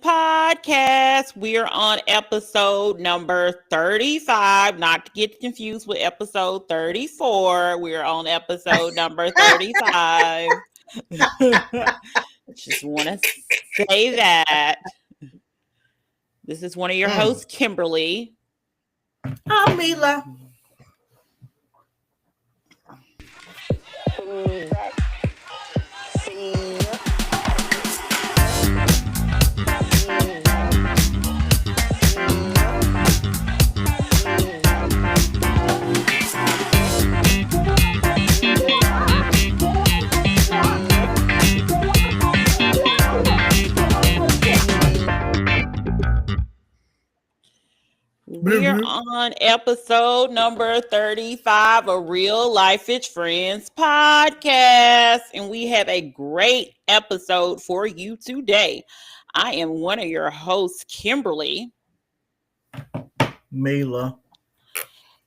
podcast. We're on episode number 35, not to get confused with episode 34. We're on episode number 35. Just want to say that. This is one of your hosts, Kimberly. I'm Mila. We're on episode number 35 of Real Life-ish Friends podcast, and we have a great episode for you today. I am one of your hosts, Kimberly. Mila.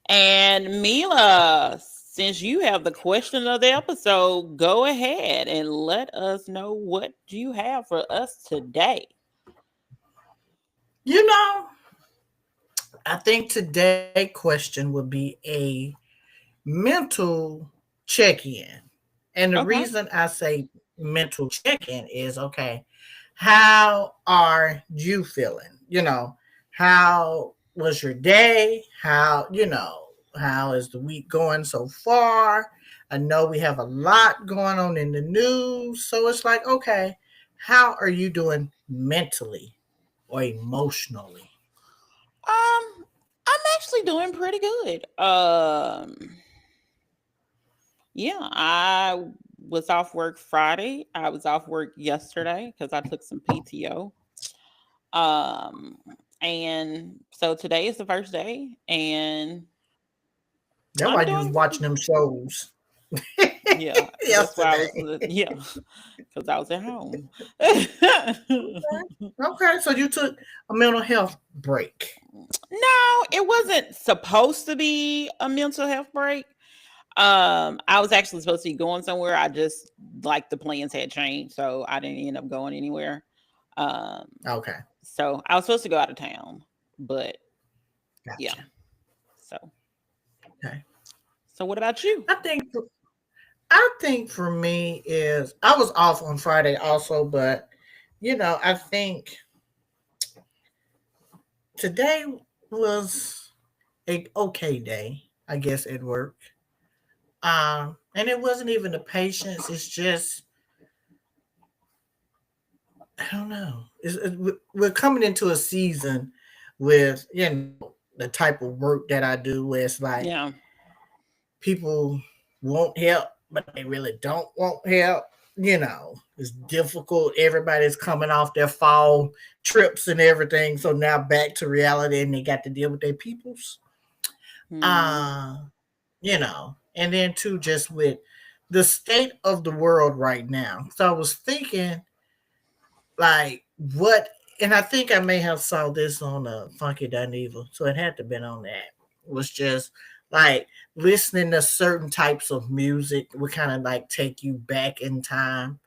And Mila, since you have the question of the episode, go ahead and let us know what you have for us today. You know, I think today's question would be a mental check-in. And the reason I say mental check-in is, how are you feeling? You know, how was your day? How is the week going so far? I know we have a lot going on in the news. So it's like, how are you doing mentally or emotionally? I'm actually doing pretty good. I was off work Friday. I was off work yesterday because I took some PTO. And so today is the first day, and that's why you was watching them shows. Yeah, that's why because I was at home. Okay, so you took a mental health break. No, it wasn't supposed to be a mental health break. I was actually supposed to be going somewhere. I just the plans had changed, so I didn't end up going anywhere. So I was supposed to go out of town, but yeah. So So what about you? I think for me is I was off on Friday also, but I think today was a okay day, I guess, at work. And it wasn't even the patience. It's just, I don't know. We're coming into a season with, the type of work that I do where it's like people won't help, but they really don't want help. It's difficult. Everybody's coming off their fall trips and everything. So now back to reality and they got to deal with their peoples. And then too, just with the state of the world right now. So I was thinking and I think I may have saw this on Funky Dineva. So it had to have been on that. It was just listening to certain types of music would kind of take you back in time.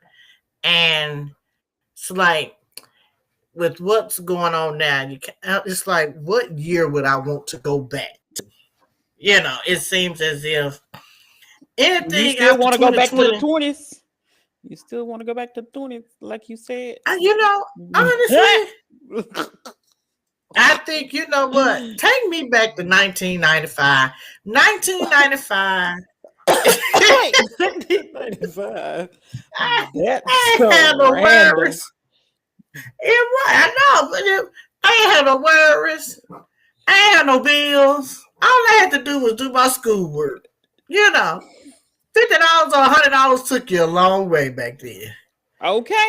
And it's with what's going on now, it's what year would I want to go back to? It seems as if anything you still want to go back to the 20s. You still want to go back to the 20s, like you said? Honestly, I think, you know what? Take me back to 1995. 1995. 1995. I ain't had no worries. I know, but I ain't had no worries. I ain't had no bills. All I had to do was do my schoolwork. $50 or $100 took you a long way back then. Okay.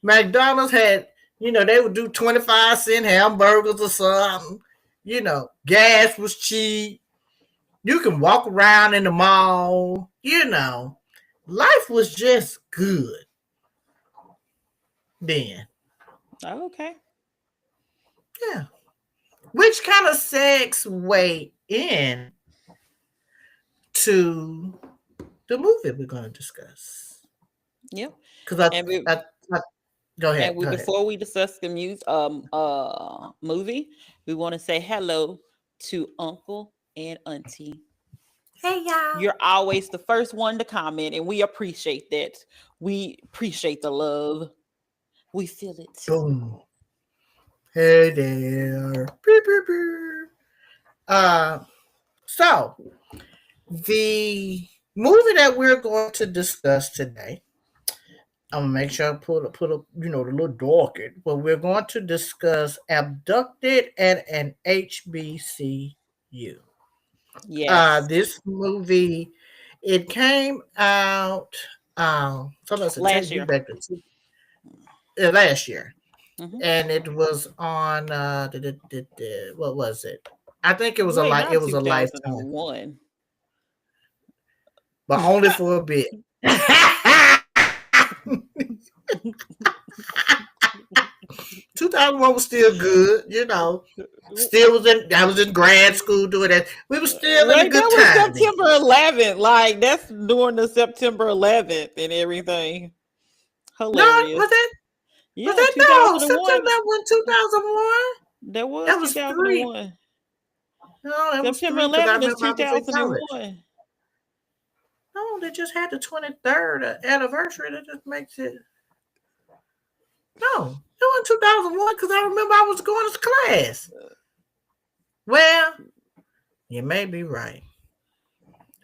McDonald's had, they would do 25-cent hamburgers or something. Gas was cheap. You can walk around in the mall. Life was just good then. Okay. Yeah. Which kind of segue in to the movie we're going to discuss. Yep. Because Go ahead. And Go ahead. before we discuss the movie, we want to say hello to Uncle and Auntie. Hey y'all. You're always the first one to comment, and we appreciate that. We appreciate the love. We feel it. Boom. Hey there. Beep, beep, beep. Uh, so the movie that we're going to discuss today, I'm gonna make sure I put a the little docket, but we're going to discuss Abducted at an HBCU. Yes. This movie, it came out. Somebody said Last take me year. back to last year, Hmm. and it was on. What was it? I think it was a Wait, It not was a Lifetime, 2001. but only for a bit. 2001 was still good, Still was in. I was in grad school doing that. We were still in a Wait, good that was time then. September 11th. Like, that's during the September 11th and everything. No, Hilarious. was Yeah, that no 2001. September 2001? That was That was three. 2001. No, that was September three because I 11th is remember I was in college. 2001. No, they just had the 23rd anniversary. That just makes it. No, it wasn't 2001 because I remember I was going to class. Well, you may be right.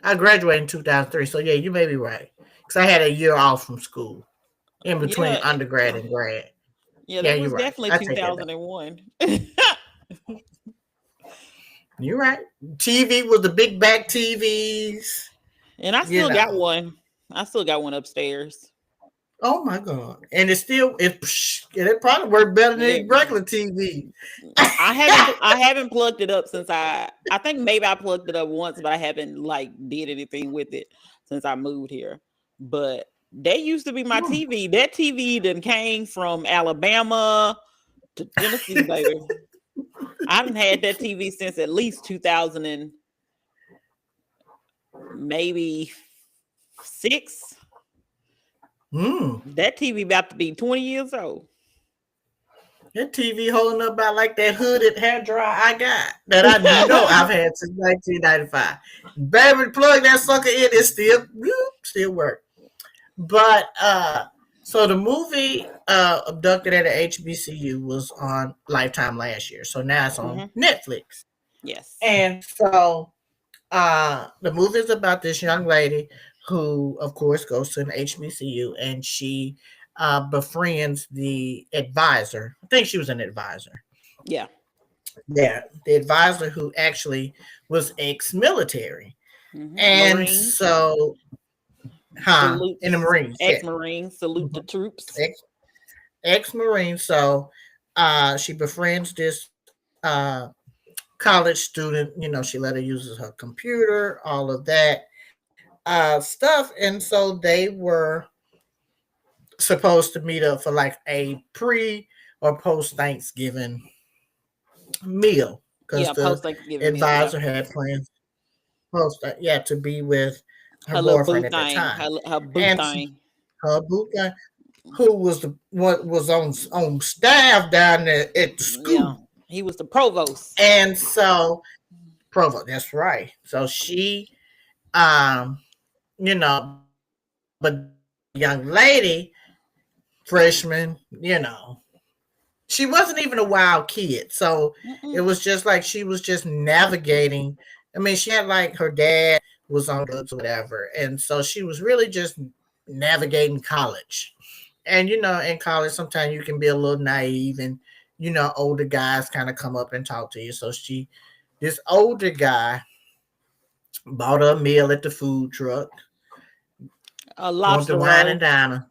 I graduated in 2003, so yeah, you may be right. Because I had a year off from school in between Yeah, undergrad and grad. yeah, Yeah, that you're was right. definitely I take that back. 2001. You're right. TV was the big back TVs. And I You still got know. one. I still got one upstairs. Oh my god! And it probably worked better than It, regular TV. I haven't plugged it up since I think maybe I plugged it up once, but I haven't like did anything with it since I moved here. But that used to be my TV. That TV then came from Alabama to Tennessee, baby. I haven't had that TV since at least 2000 and maybe 6. Hmm. That TV about to be 20 years old. That TV holding up by like that hooded hair dryer I got that I know I've had since 1995. Baby, plug that sucker in, it still work. But so the movie Abducted at a HBCU was on Lifetime last year, so now it's on Hmm. Netflix. Yes. And so the movie is about this young lady who, of course, goes to an HBCU and she befriends the advisor. I think she was an advisor. Yeah. Yeah, the advisor who actually was ex-military. And Marines. so, in the Salutes. Marines, yeah. Ex-Marines. Salute the Mhm. troops. Ex-Marine. So, she befriends this college student. She let her use her computer, all of that stuff. And so they were supposed to meet up for like a pre or post Thanksgiving meal because Yeah, the post Thanksgiving meal. Yeah. advisor had plans to be with her Her little boyfriend boo at the thing. time, Her boo and thing. her boot guy, who was what was on staff down there at the Yeah. school, He was the provost. and so Provo, that's right. So she, um, but the young lady, freshman, she wasn't even a wild kid. So it Mm-mm. was just like she was just navigating. I mean, she had like her dad was on drugs or whatever. And so she was really just navigating college. And, in college, sometimes you can be a little naive and, older guys kind of come up and talk to you. So this older guy bought her a meal at the food truck, A going to lobster Wine and roll. Diner,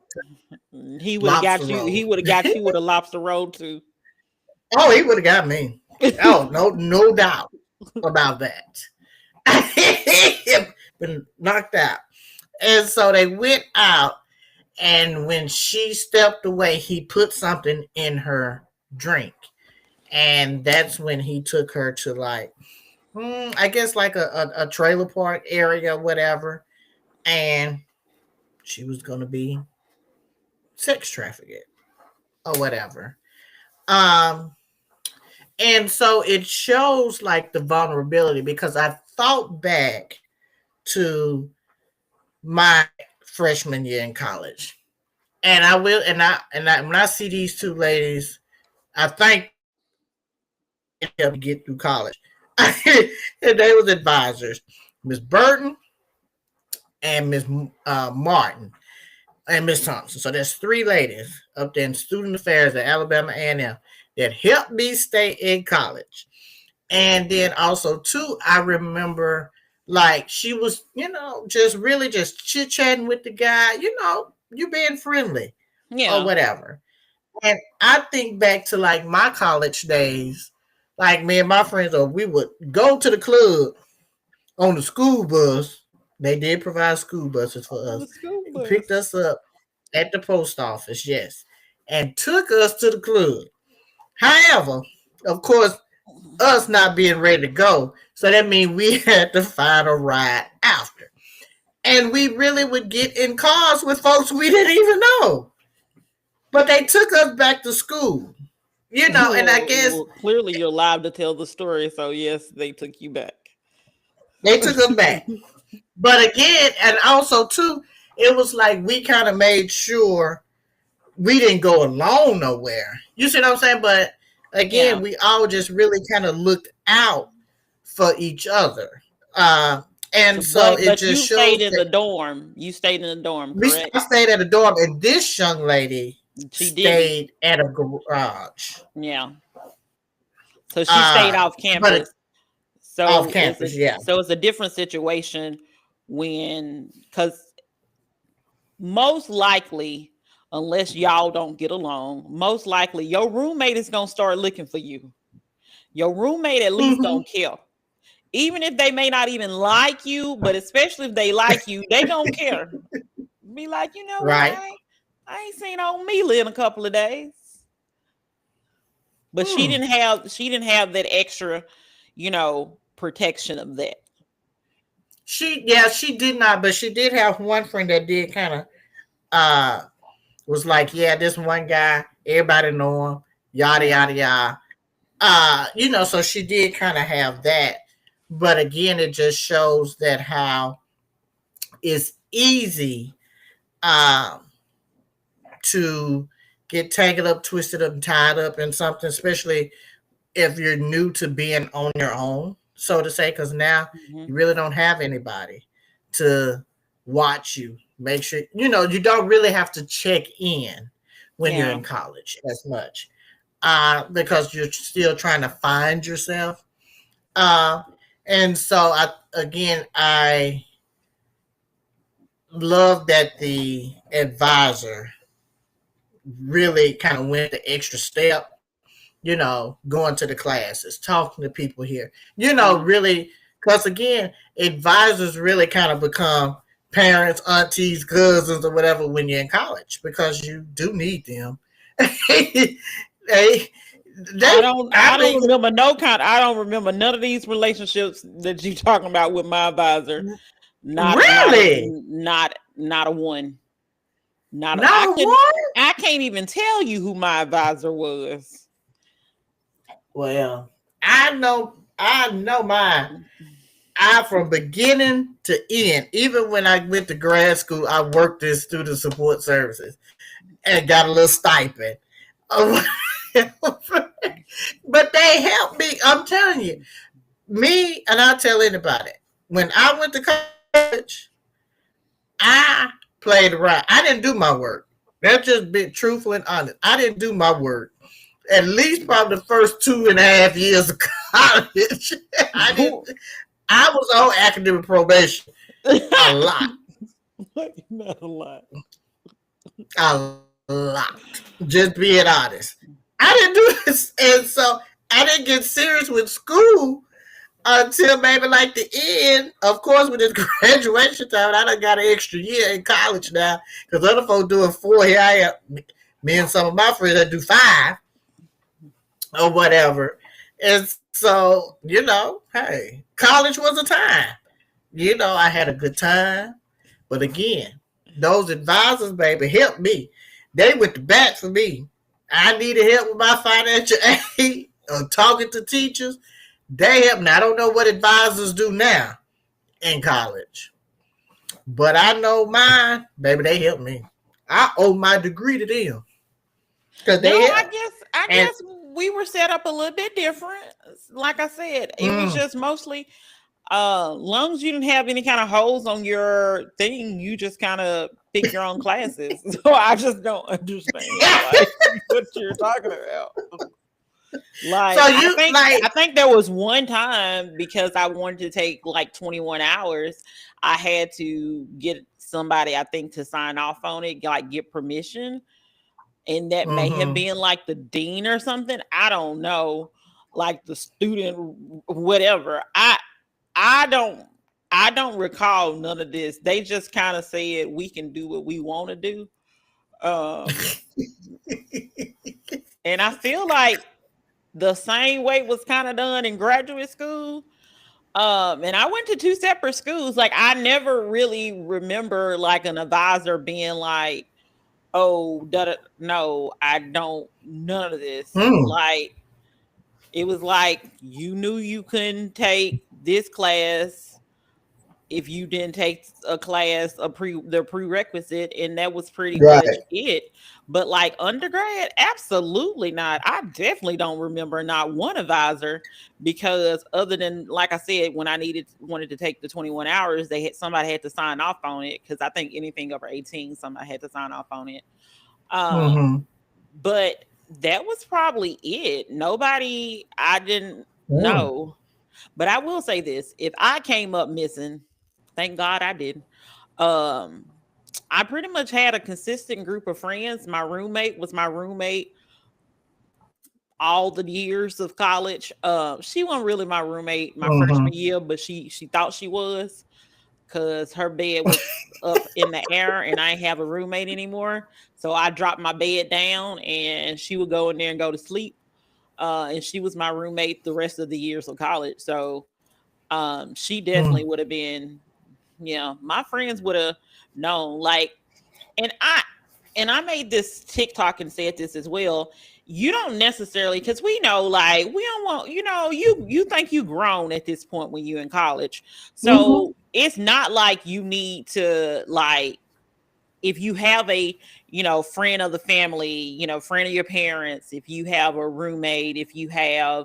He would have lobster got you. He roll. would have got you with a lobster roll too. Oh, he would have got me. Oh, no doubt about that. Been knocked out. And so they went out, and when she stepped away, he put something in her drink. And that's when he took her to like, I guess like a trailer park area, whatever. And she was going to be sex trafficked. or whatever. Um, and so it shows like the vulnerability because I thought back to my freshman year in college. And I will and I when I see these two ladies, I thank them to get through college. And they was advisors, Miss Burton and Miss Martin and Miss Thompson. So there's three ladies up there in student affairs at Alabama A&M that helped me stay in college. And then also too, I remember like she was, just really just chit chatting with the guy, you being friendly or Yeah. whatever. And I think back to like my college days, like me and my friends, or we would go to the club on the school bus. They did provide school buses for On the us. school They picked bus. us up at the post office, yes, and took us to the club. However, of course, us not being ready to go, so that means we had to find a ride after. And we really would get in cars with folks we didn't even know. But they took us back to school, and I guess Well, clearly you're live to tell the story, so yes, they took you back. they took us back. But again, and also too, it was like we kind of made sure we didn't go alone nowhere. You see what I'm saying? But again, Yeah. we all just really kind of looked out for each other. And so But it but just you stayed shows in the that dorm. You stayed in the dorm, correct? I stayed at a dorm, and this young lady She didn't. stayed at a garage. Yeah. So she stayed Uh, off but campus. off So campus, yeah. it's a different situation when, because most likely, unless y'all don't get along, most likely your roommate is gonna start looking for you. Your roommate at least Hmm. don't care. Even if they may not even like you, but especially if they like you, they don't care. Be like, you know what? Right. I ain't seen old Mila in a couple of days. But she Hmm. didn't have that extra, protection of that. She did not, but she did have one friend that did kind of uh was like, yeah, this one guy, everybody know him, yada Yeah. yada yada. So she did kind of have that. But again, it just shows that how it's easy um to get tangled up, twisted up, and tied up in something, especially if you're new to being on your own, so to say, because now Mhm. you really don't have anybody to watch you. Make sure, you don't really have to check in when you're Yeah. in college as much because you're still trying to find yourself. Uh, and so, I love that the advisor really kind of went the extra step, going to the classes, talking to people here, Yeah. really, because again, advisors really kind of become parents, aunties, cousins, or whatever when you're in college because you do need them. they, I they, don't I I don't mean, remember I don't remember none of these relationships that you talking about with my advisor. really, Not a one. Not a, not one. I can't even tell you who my advisor was. Well, I know mine. I from beginning to end, even when I went to grad school, I worked in student support services and got a little stipend. But they helped me. I'm telling you, me, and I'll tell anybody. When I went to college, I played around. I didn't do my work. That's just being truthful and honest. I didn't do my work. At least probably the first 2.5 years of college. I didn't. I was on academic probation a lot, Not a lot. a lot. Just being honest, I didn't do this, and so I didn't get serious with school until maybe like the end. Of course, with this graduation time, I done got an extra year in college now because other folks doing 4. Here I am, me and some of my friends that do 5 or whatever. And so, hey, college was a time. I had a good time. But again, those advisors, baby, helped me. They went to bat for me. I needed help with my financial aid or talking to teachers. They help me. I don't know what advisors do now in college, but I know mine, baby. They help me. I owe my degree to them because No, they help. I And guess we were set up a little bit different. Like I said, it was just mostly long as you didn't have any kind of holes on your thing, you just kind of pick your own classes. So I just don't understand like what you're talking about. Like so you I think there was one time because I wanted to take like 21 hours, I had to get somebody I think to sign off on it, like get permission. And that may have been like the dean or something. I don't know. Like the student, whatever. I don't recall none of this. They just kind of said we can do what we want to do. And I feel like the same way was kind of done in graduate school. And I went to two separate schools. Like I never really remember like an advisor being like, oh, no, I don't, none of this. Like, it was like you knew you couldn't take this class if you didn't take a class, the prerequisite, and that was pretty much it. But like undergrad, absolutely not. I definitely don't remember not one advisor because other than like I said, when I wanted to take the 21 hours, somebody had to sign off on it because I think anything over 18, somebody had to sign off on it. But that was probably it. I didn't know. But I will say this: if I came up missing, thank God I didn't. I pretty much had a consistent group of friends. My roommate was my roommate all the years of college. She wasn't really my roommate my freshman year, but she thought she was because her bed was up in the air and I didn't have a roommate anymore. So I dropped my bed down and she would go in there and go to sleep. And she was my roommate the rest of the years of college. So she definitely would have been, my friends would have known. Like, and I made this TikTok and said this as well. You don't necessarily, because we know, like, we don't want, you think you grown at this point when you're in college. So it's not like you need to, like, if you have a, friend of the family, friend of your parents, if you have a roommate, if you have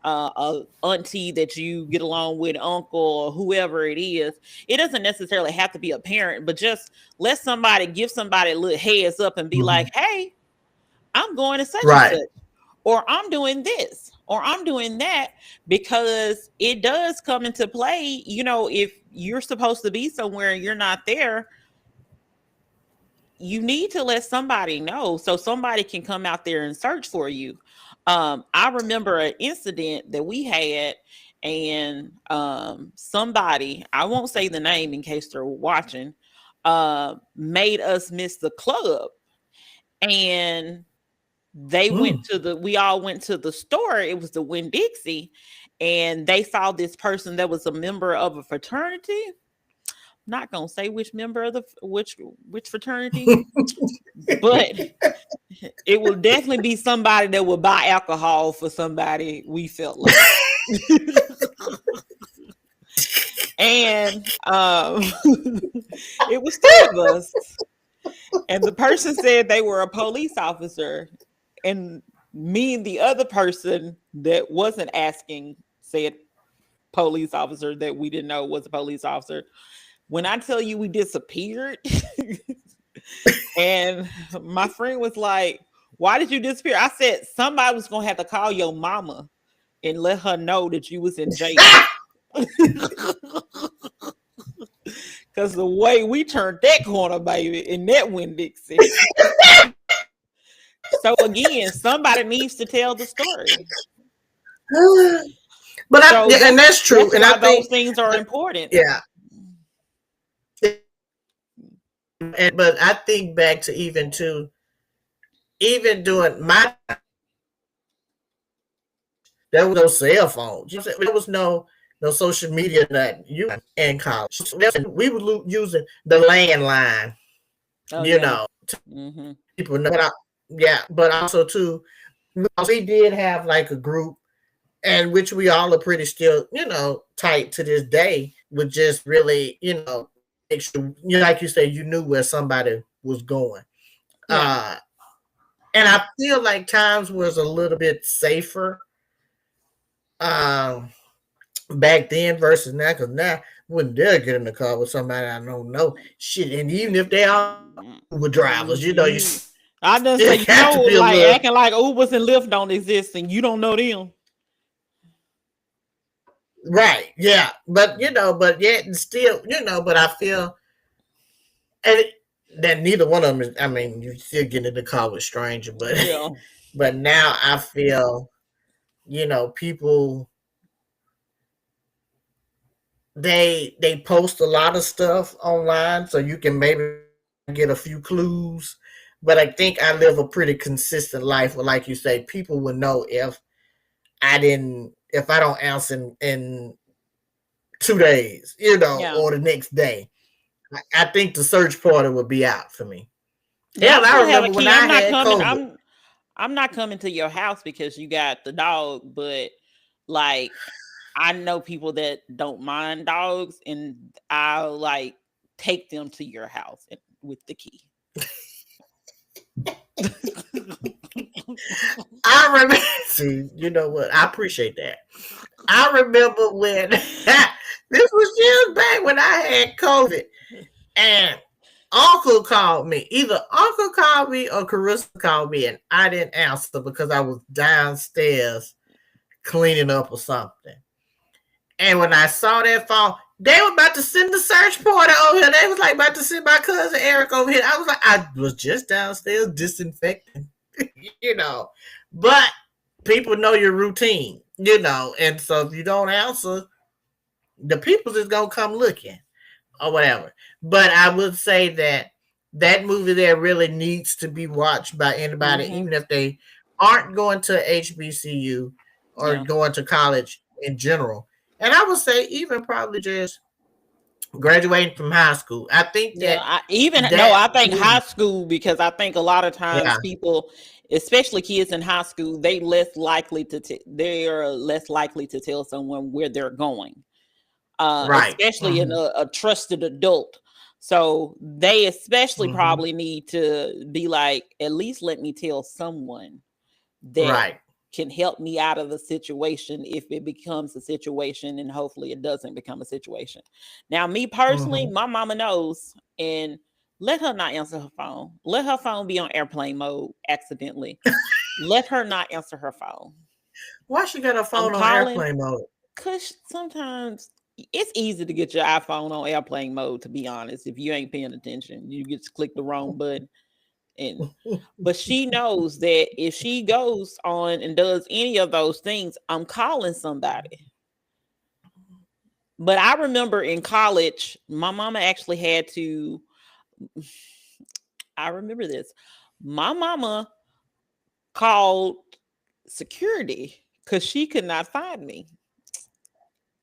a auntie that you get along with, uncle or whoever it is, it doesn't necessarily have to be a parent, but just give somebody a little heads up and be like, hey, I'm going to such and such, or I'm doing this, or I'm doing that, because it does come into play. If you're supposed to be somewhere and you're not there, you need to let somebody know so somebody can come out there and search for you. I remember an incident that we had, and somebody, I won't say the name in case they're watching, made us miss the club. And we all went to the store. It was the Winn-Dixie, and they saw this person that was a member of a fraternity. Not gonna say which member of which fraternity, but it will definitely be somebody that will buy alcohol for somebody we felt like. And it was two of us, and the person said they were a police officer, and me and the other person that wasn't asking said police officer that we didn't know was a police officer. When I tell you we disappeared, and my friend was like, why did you disappear? I said, somebody was going to have to call your mama and let her know that you was in jail. Because the way we turned that corner, baby, in that Winn-Dixie. So again, somebody needs to tell the story. But and that's true. And I think those things are important. Yeah. But I think back to even doing my, there was no cell phones. There was no social media that you in college. So we were using the landline. People know. yeah, but also too, we did have like a group, and which we all are pretty still, tight to this day. With just really, make sure, like you say, you knew where somebody was going. Yeah. Uh, and I feel like times was a little bit safer um, back then versus now. Because now, wouldn't dare get in the car with somebody I don't know. Shit, and even if they all Uber drivers, you You, I done still say, got to be a like little acting like Ubers and Lyft don't exist and you don't know them. right. Yeah, but but yet and still, but I feel and that neither one of them is. I mean, you still get in the car with stranger, but Yeah. but now I feel people they post a lot of stuff online, so you can maybe get a few clues. But I think I live a pretty consistent life where, like you say, people will know if I don't answer in 2 days, Yeah. or the next day. I think the search party would be out for me. Yeah, I Hell, I still have a remember when key. I I'm not had coming. COVID. I'm not coming to your house because you got the dog, but like I know people that don't mind dogs and I'll like take them to your house with the key. I remember. See, you know what? I appreciate that. I remember when this was years back when I had COVID, and Uncle called me. Either Uncle called me or Carissa called me, and I didn't answer because I was downstairs cleaning up or something. And when I saw that phone, they were about to send the search party over here. They was like about to send my cousin Eric over here. I was like, I was just downstairs disinfecting, you know. But people know your routine, and so if you don't answer, the people is gonna come looking or whatever. But I would say that that movie there really needs to be watched by anybody, Mm-hmm. even if they aren't going to HBCU or Yeah. going to college in general. And I would say even probably just graduating from high school. I think Yeah, that I that think high movie, school because I think a lot of yeah, times people, especially kids in high school, they are less likely to tell someone where they're going, right, especially in a trusted adult. So they especially hmm probably need to be like, at least let me tell someone that right, can help me out of the situation if it becomes a situation, and hopefully it doesn't become a situation. Now, me personally, hmm my mama knows, and let her not answer her phone. Let her phone be on airplane mode accidentally. Let her not answer her phone. Why she got her I'm phone on calling airplane mode? because sometimes it's easy to get your iPhone on airplane mode, to be honest. If you ain't paying attention, you just click the wrong button. And but she knows that if she goes on and does any of those things, I'm calling somebody. But I remember in college, my mama actually had to, I remember this. My mama called security because she could not find me.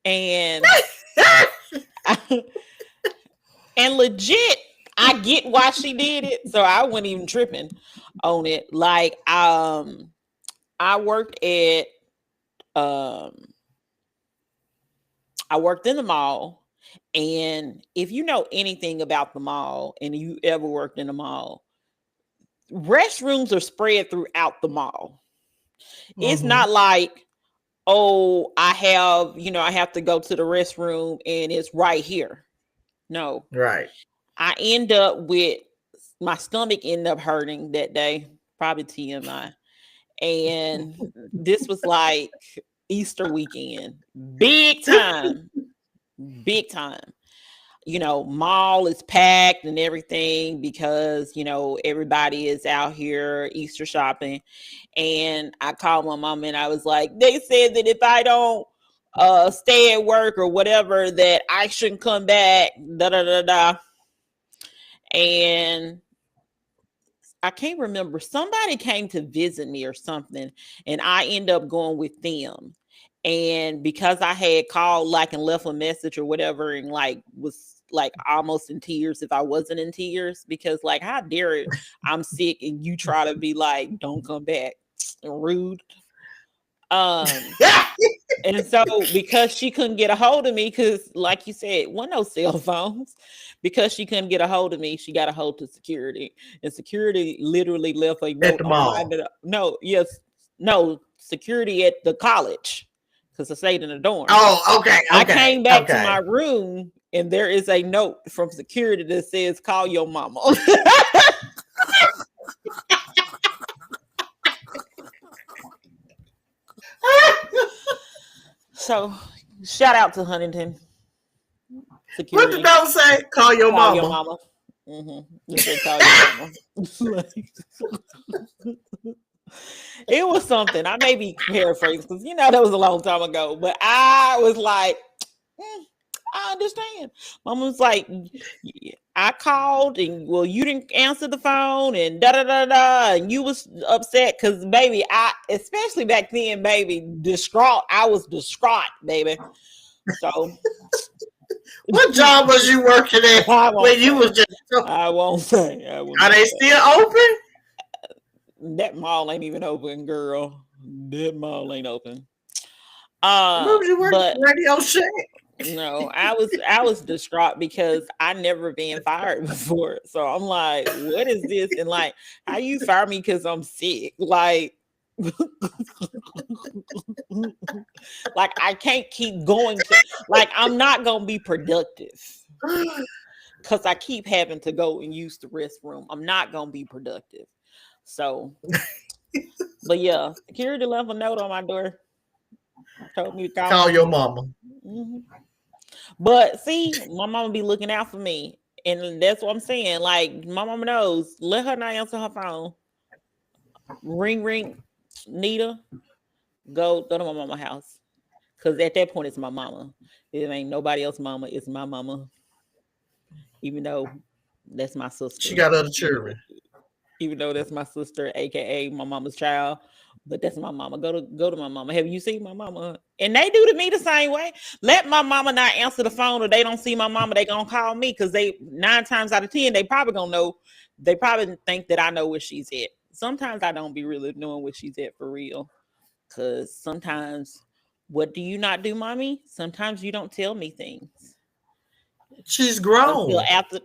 And and legit, I get why she did it. So I wasn't even tripping on it. Like I worked at um I worked in the mall. And if you know anything about the mall and you ever worked in a mall, restrooms are spread throughout the mall. It's hmm not like, oh, I have to go to the restroom and it's right here. No. Right. I end up with my stomach ended up hurting that day, probably TMI. And this was like Easter weekend. Big time. Big time. Mall is packed and everything because, everybody is out here Easter shopping. And I called my mom and I was like, they said that if I don't stay at work or whatever, that I shouldn't come back, da da da da. And I can't remember. Somebody came to visit me or something, and I end up going with them. And because I had called like and left a message or whatever, and like was like almost in tears if I wasn't in tears, because like, how dare it? I'm sick and you try to be like, don't come back. Rude. And so because she couldn't get a hold of me, because like you said, wasn't no cell phones, because she couldn't get a hold of me, she got a hold to security, and security literally left a note on my security at the college, because I stayed in the dorm. Oh, okay. I came back to my room and there is a note from security that says, call your mama. So, shout out to Huntington Security. What the note say? Call your mama. Your mama. Mm-hmm. Said, call your mama. It was something. I may be paraphrasing because that was a long time ago. But I was like, I understand. Mama was like, I called and you didn't answer the phone and da da da da, and you was upset because baby, especially back then, baby, distraught. I was distraught, baby. So, what job was you working at when you was just? I won't say. Are they still open? That mall ain't even open, girl. That mall ain't open. Where was you working? Radio Shack. No, I was distraught because I never been fired before. So I'm like, what is this? And like, how you fire me because I'm sick? Like, like I can't keep going. Like, I'm not gonna be productive because I keep having to go and use the restroom. I'm not gonna be productive. So, but yeah, security left a note on my door. Told me to call your mama. Mm-hmm. But see, my mama be looking out for me, and that's what I'm saying. Like, my mama knows. Let her not answer her phone. Ring, Nita. Go to my mama's house, because at that point it's my mama. It ain't nobody else's mama. It's my mama. Even though that's my sister. She got other children. Even though that's my sister, aka my mama's child, but that's my mama. Go to my mama. Have you seen my mama? And they do to me the same way. Let my mama not answer the phone, or they don't see my mama, they gonna call me, because they 9 times out of 10 they probably gonna know. They probably think that I know where she's at. Sometimes I don't be really knowing where she's at for real, because sometimes, what do you not do, mommy? Sometimes you don't tell me things. She's grown. Until after.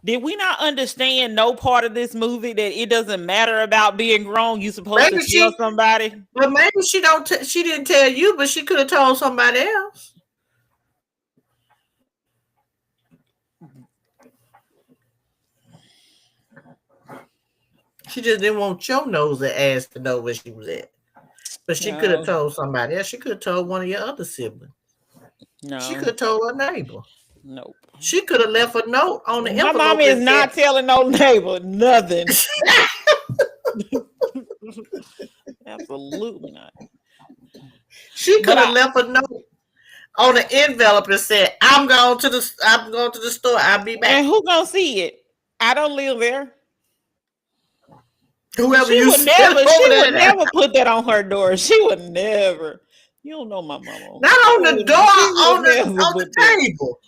Did we not understand no part of this movie that it doesn't matter about being grown? You supposed to tell somebody. But maybe she don't. She didn't tell you, but she could have told somebody else. She just didn't want your nose and ass to know where she was at. But she could have told somebody else. She could have told one of your other siblings. No. She could have told her neighbor. Nope. She could have left a note on the envelope. My mom is not telling no neighbor nothing. Absolutely not. She could have left a note on the envelope and said, "I'm going to the store. I'll be back." And who gonna see it? I don't live there. Whoever she you would never put that on her door. She would never. You don't know my mama. Not on the door, on the table.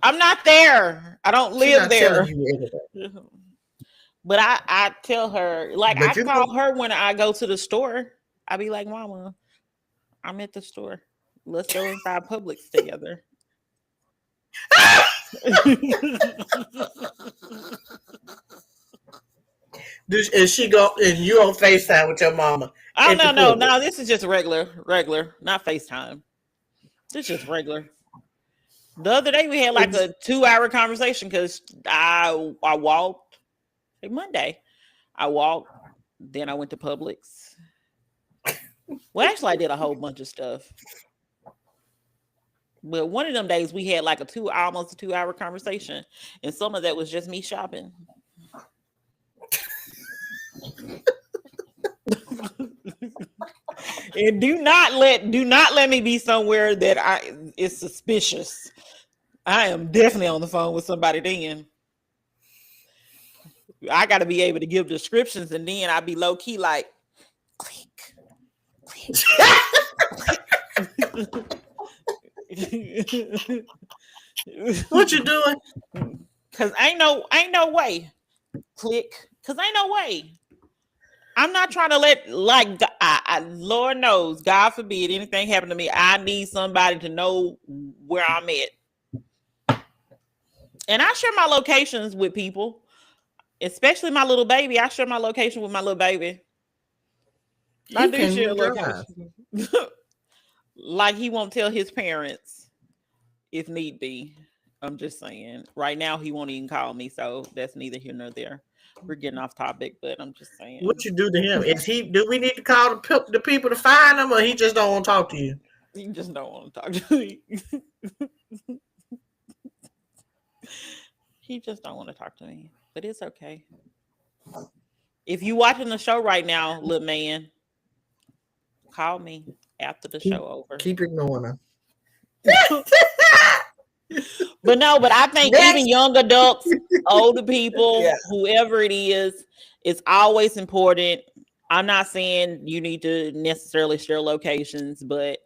I'm not there. I don't live there. But I tell her, like, I call her when I go to the store. I be like, Mama, I'm at the store. Let's go inside Publix together. And she go and you on FaceTime with your mama? Oh no. This is just regular, not FaceTime. This is just regular. The other day we had like a 2-hour conversation because I walked. Monday, I walked. Then I went to Publix. Well, actually, I did a whole bunch of stuff. But one of them days we had like almost a 2-hour conversation, and some of that was just me shopping. And do not let me be somewhere that is suspicious. I am definitely on the phone with somebody then. I got to be able to give descriptions, and then I'll be low key like, click. What you doing? Cause ain't no way. Click. Cause ain't no way. I'm not trying to let Lord knows, God forbid anything happen to me. I need somebody to know where I'm at. And I share my locations with people, especially my little baby. I share my location with my little baby. I do share location. Like he won't tell his parents if need be. I'm just saying. Right now he won't even call me, so that's neither here nor there. We're getting off topic, but I'm just saying. What you do to him? Do we need to call the people to find him, or he just don't want to talk to you? He just don't want to talk to me. He just don't want to talk to me, but it's okay. If you watching the show right now, little man, call me after the show over. Keep ignoring her. But I think even young adults, older people, whoever it is, it's always important. I'm not saying you need to necessarily share locations, but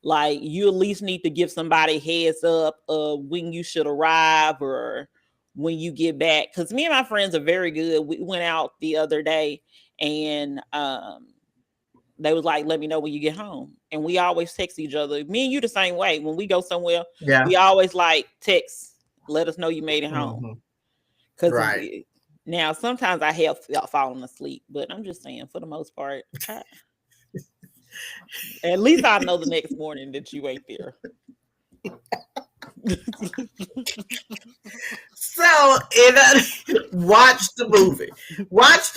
like you at least need to give somebody heads up of when you should arrive or when you get back. Because me and my friends are very good. We went out the other day and they was like, let me know when you get home. And we always text each other. Me and you the same way. When we go somewhere, we always like text, let us know you made it home. Because now sometimes I have fallen asleep, but I'm just saying for the most part, at least I know the next morning that you ain't there. So, watch the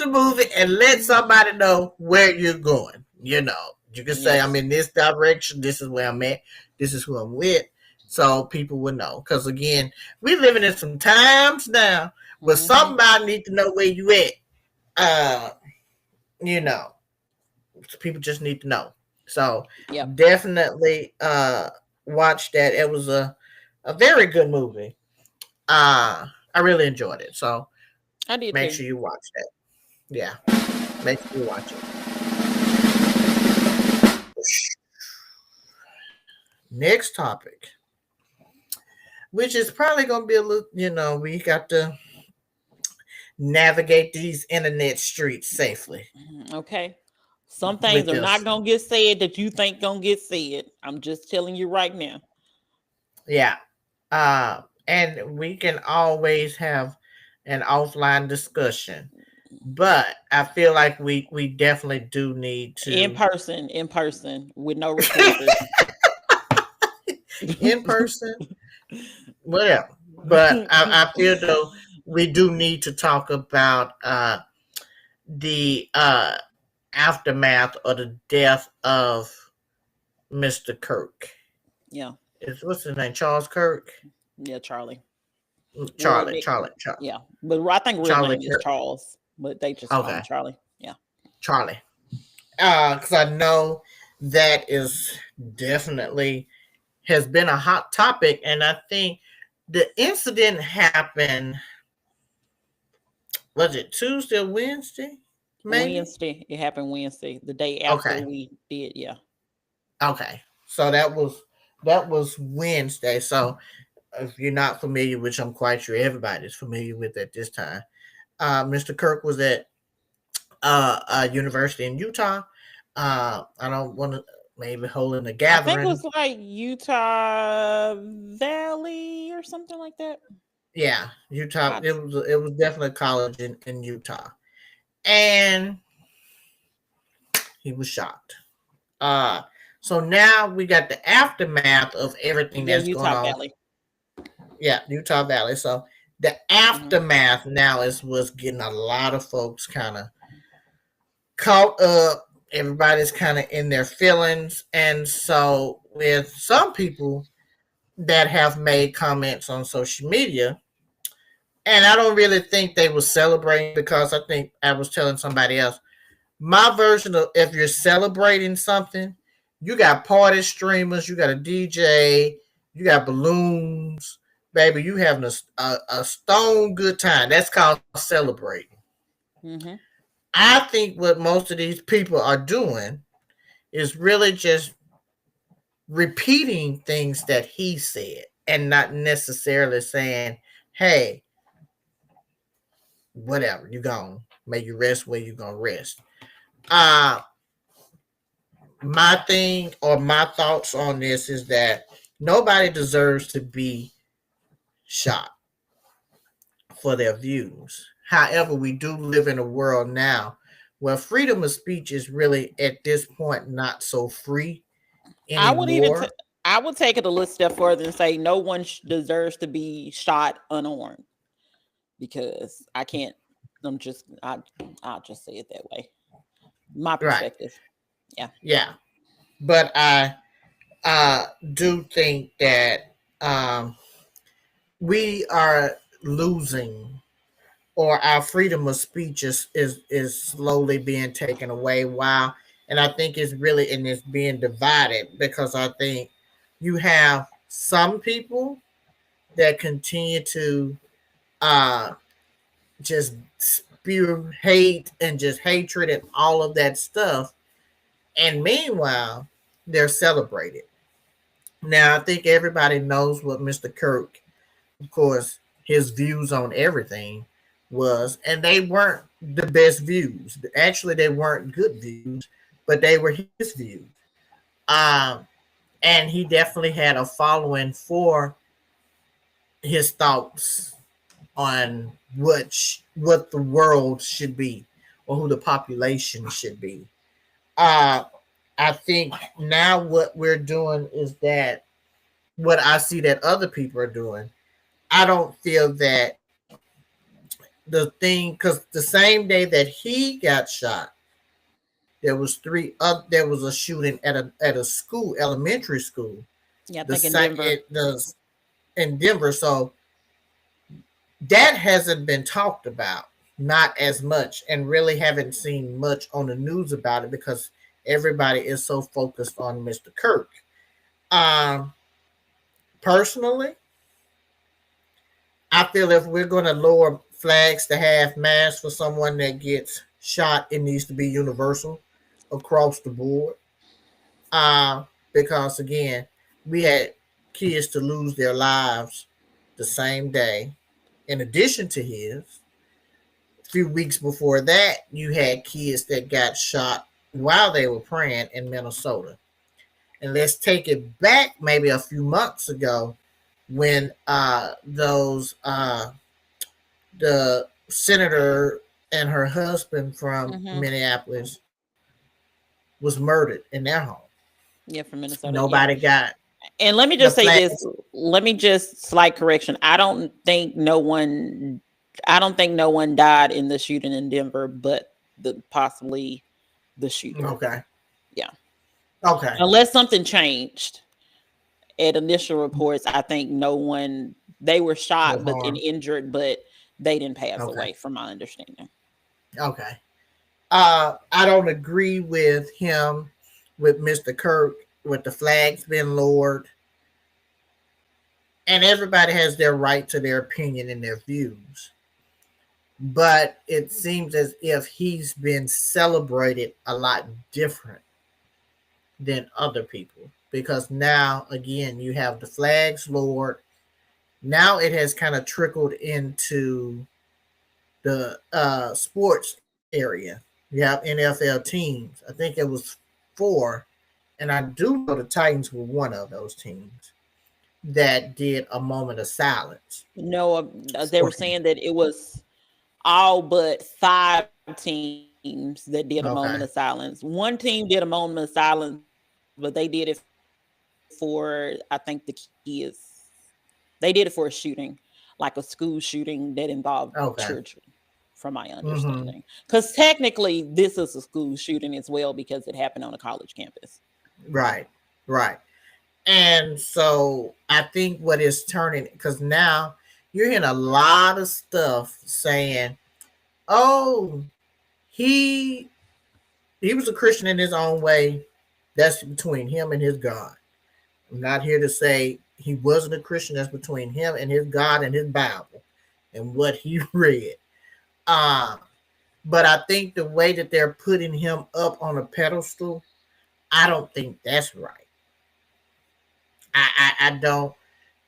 movie and let somebody know where you're going. You know, you can say, I'm in this direction. This is where I'm at. This is who I'm with. So people will know. Because again, we're living in some times now where somebody needs to know where you at. You know, people just need to know. So definitely watch that. It was a very good movie. I really enjoyed it. So I did. Make sure you watch that. Yeah. Make sure you watch it. Next topic, which is probably going to be a little, we got to navigate these internet streets safely. Okay. Some things are not going to get said that you think going to get said. I'm just telling you right now. Yeah. And we can always have an offline discussion. But I feel like we definitely do need to in person with no recorders. In person, whatever. But I feel though we do need to talk about the aftermath or the death of Mr. Kirk. Yeah. What's his name? Charles Kirk? Yeah, Charlie. Charlie. Yeah. But I think real name is Charles. But they just call him Charlie. Yeah. Charlie. Because I know that is definitely has been a hot topic. And I think the incident happened, was it Tuesday or Wednesday? Maybe? Wednesday. It happened Wednesday, the day after we did. Yeah. Okay. So that was Wednesday. So if you're not familiar, which I'm quite sure everybody's familiar with at this time, Mr. Kirk was at a university in Utah. I don't want to maybe holding a gathering. I think it was like Utah Valley or something like that. Yeah, Utah. It was definitely a college in Utah, and he was shot. So now we got the aftermath of everything that's Utah going on. Valley. Yeah, Utah Valley. So the aftermath now is what's getting a lot of folks kind of caught up. Everybody's kind of in their feelings. And so with some people that have made comments on social media, and I don't really think they were celebrating, because I think I was telling somebody else, my version of if you're celebrating something, you got party streamers, you got a DJ, you got balloons, baby, you having a stone good time. That's called celebrating. Mm-hmm. I think what most of these people are doing is really just repeating things that he said and not necessarily saying, hey, whatever, you gone. May you rest where you gonna rest. Uh my thing or my thoughts on this is that nobody deserves to be shot for their views. However, we do live in a world now where freedom of speech is really at this point not so free I would even anymore. I would take it a little step further and say no one deserves to be shot unarmed, because I can't. I'll just say it that way. My Right. perspective. Yeah. Yeah. But I do think that we are losing, or our freedom of speech is slowly being taken away. Wow. And I think it's really, and it's being divided because I think you have some people that continue to uh just spew hate and just hatred and all of that stuff, and meanwhile they're celebrated. Now I think everybody knows what Mr. Kirk, of course, his views on everything was, and they weren't the best views. Actually, they weren't good views, but they were his views. Um, and he definitely had a following for his thoughts on what the world should be or who the population should be. Uh, I think now what we're doing is that what I see that other people are doing. I don't feel that the thing, because the same day that he got shot, there was a shooting at a school, elementary school, Yeah, I the think in same Denver. it does in Denver. So that hasn't been talked about, not as much, and really haven't seen much on the news about it because everybody is so focused on Mr. Kirk. Um, Personally, I feel if we're going to lower flags to half mast for someone that gets shot, it needs to be universal across the board. Because again, we had kids to lose their lives the same day. In addition to his, a few weeks before that, you had kids that got shot while they were praying in Minnesota. And let's take it back maybe a few months ago when those the senator and her husband from Mm-hmm. Minneapolis was murdered in their home. Yeah, from Minnesota. Yeah. Nobody got And let me the just say this. flags. Let me just slight correction. I don't think no one died in the shooting in Denver, but possibly the shooter. Okay. Yeah. Okay. Unless something changed at initial reports, I think no one, they were Was shot but and harmed. injured, but they didn't pass Okay. away from my understanding. Okay. I don't agree with him, with Mr. Kirk, with the flags being lowered. And everybody has their right to their opinion and their views. But it seems as if he's been celebrated a lot different than other people. Because now, again, you have the flags lowered. Now it has kind of trickled into the sports area. You have NFL teams. I think it was four, and I do know the Titans were one of those teams that did a moment of silence. No, they were For him. saying that it was all but 5 teams that did a moment of Okay. silence. One team did a moment of silence, but they did it for, I think, the kids. They did it for a shooting, like a school shooting that involved children, Okay. from my understanding. Because Mm-hmm. technically, this is a school shooting as well because it happened on a college campus. Right. Right. And so I think what is turning, because now you're hearing a lot of stuff saying, "Oh, he he was a Christian in his own way. That's between him and his God." I'm not here to say he wasn't a Christian. That's between him and his God and his Bible and what he read. Uh, but I think the way that they're putting him up on a pedestal, I don't think that's right. I don't,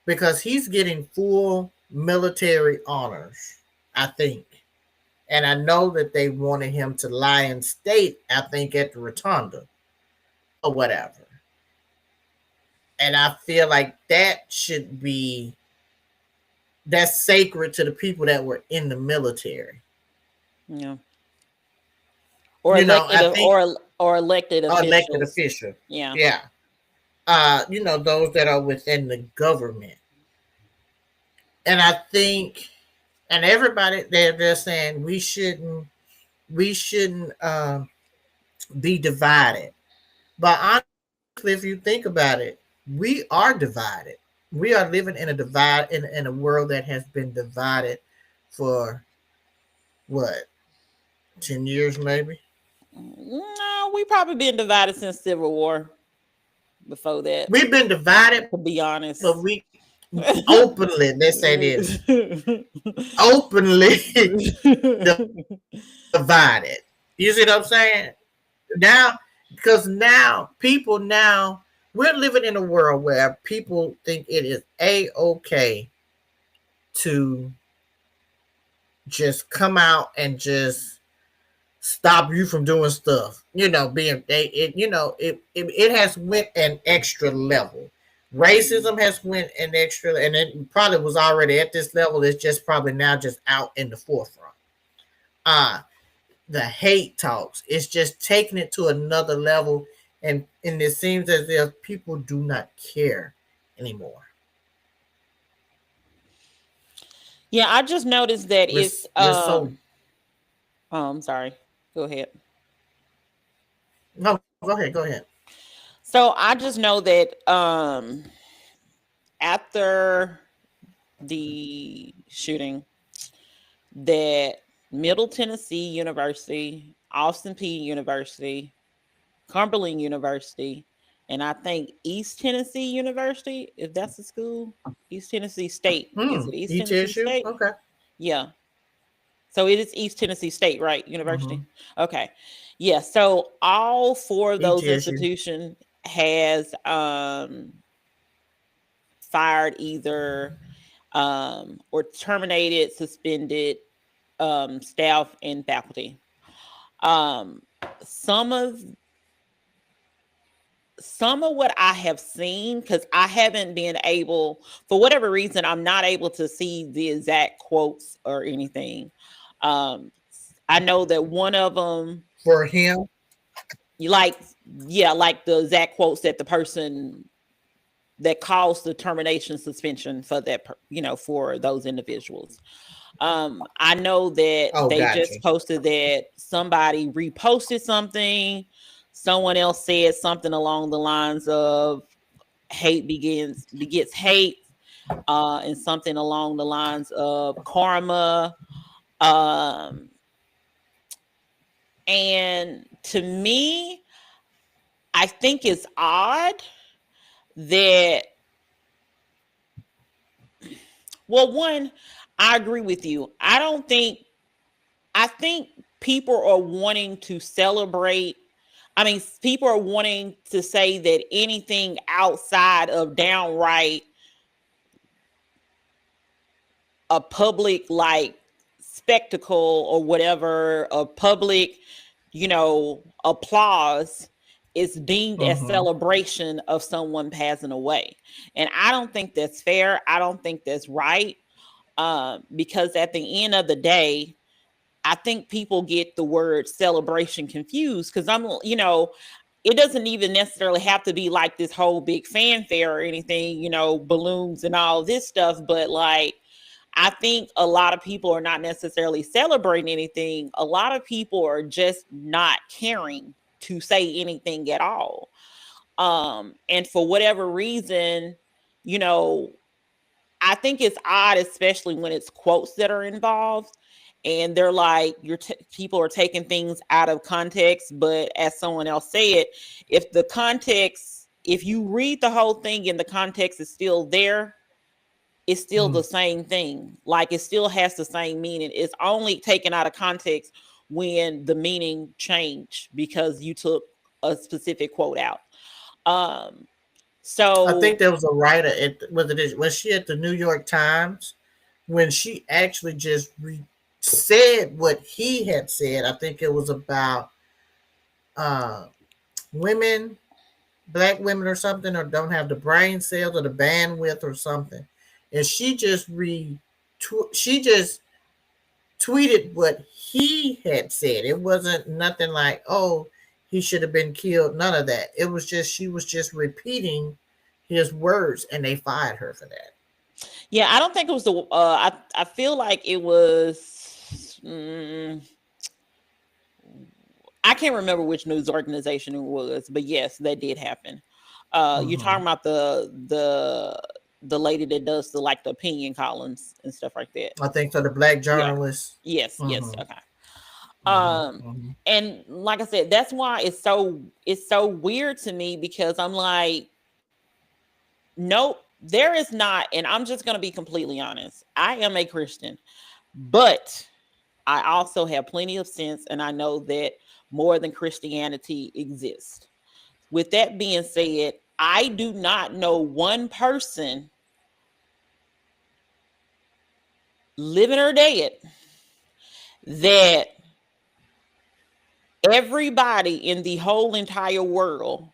because he's getting full military honors, I think. And I know that they wanted him to lie in state, I think, at the rotunda or whatever. And I feel like that should be, that's sacred to the people that were in the military. Yeah. Or You know, elected I think or elected elected officials. official. Yeah. Yeah. Those that are within the government. And I think, and everybody they're saying we shouldn't be divided. But honestly, if you think about it, we are divided. We are living in a divide in a world that has been divided for what, 10 years maybe. No, we probably been divided since Civil War. Before that, We've been divided, to be but honest. we openly, let's say this, openly divided. You see what I'm saying? Now, because now we're living in a world where people think it is a okay to just come out and just stop you from doing stuff. Being it has went an extra level. Racism has went an extra, and it probably was already at this level. It's just probably now just out in the forefront. Uh the hate talks. It's just taking it to another level, and it seems as if people do not care anymore. Yeah, I just noticed that We're it's we're so oh, I'm sorry. Go ahead. no. Go ahead. Go ahead. So I just know that after the shooting, that Middle Tennessee University, Austin P University, Cumberland University, and I think East Tennessee University, if that's the school, East Tennessee State. Is it East Tennessee ETSU. State? Okay. Yeah. So it is East Tennessee State, right? Mm-hmm. University. Okay. Yeah. So all four of those ETSU. institutions has fired either or terminated, suspended staff and faculty. Um, some of some of what I have seen, because I haven't been able, for whatever reason, I'm not able to see the exact quotes or anything. Um, I know that one of them, For him. like, yeah, like the exact quotes that the person that caused the termination suspension for that, for those individuals. I know that Oh, they gotcha. just posted that somebody reposted something. Someone else said something along the lines of hate begets hate, and something along the lines of karma. Um, and to me, I think it's odd that, well, one, I agree with you. I think people are wanting to celebrate. I mean, people are wanting to say that anything outside of downright a public, like, spectacle or whatever, a public, applause, is deemed as Mm-hmm. celebration of someone passing away. And I don't think that's fair. I don't think that's right. Because at the end of the day, I think people get the word celebration confused, because it doesn't even necessarily have to be like this whole big fanfare or anything, balloons and all this stuff. But like, I think a lot of people are not necessarily celebrating anything. A lot of people are just not caring to say anything at all. And for whatever reason, you know, I think it's odd, especially when it's quotes that are involved, and they're like, people are taking things out of context. But as someone else said, if you read the whole thing and the context is still there, it's still Mm-hmm. the same thing. Like, it still has the same meaning. It's only taken out of context when the meaning changed because you took a specific quote out. Um, I So think there was a writer was she at the New York Times when she actually just said what he had said. I think it was about uh, women, black women or something, or don't have the brain cells or the bandwidth or something, and she just tweeted what he had said. It wasn't nothing like, oh, he should have been killed. None of that. It was just she was just repeating his words, and they fired her for that. yeah, I don't think it was the. I feel like it was. I can't remember which news organization it was, but yes, that did happen. You're talking about the lady that does the opinion columns and stuff like that. I think so. The black Yeah. journalist. Yes. Yes. Mm-hmm. Okay. Mm-hmm. Um, Mm-hmm. and like I said, that's why it's so weird to me because I'm like, nope, there is not. And I'm just gonna be completely honest. I am a Christian, but I also have plenty of sense, and I know that more than Christianity exists. With that being said, I do not know one person, living or dead, that everybody in the whole entire world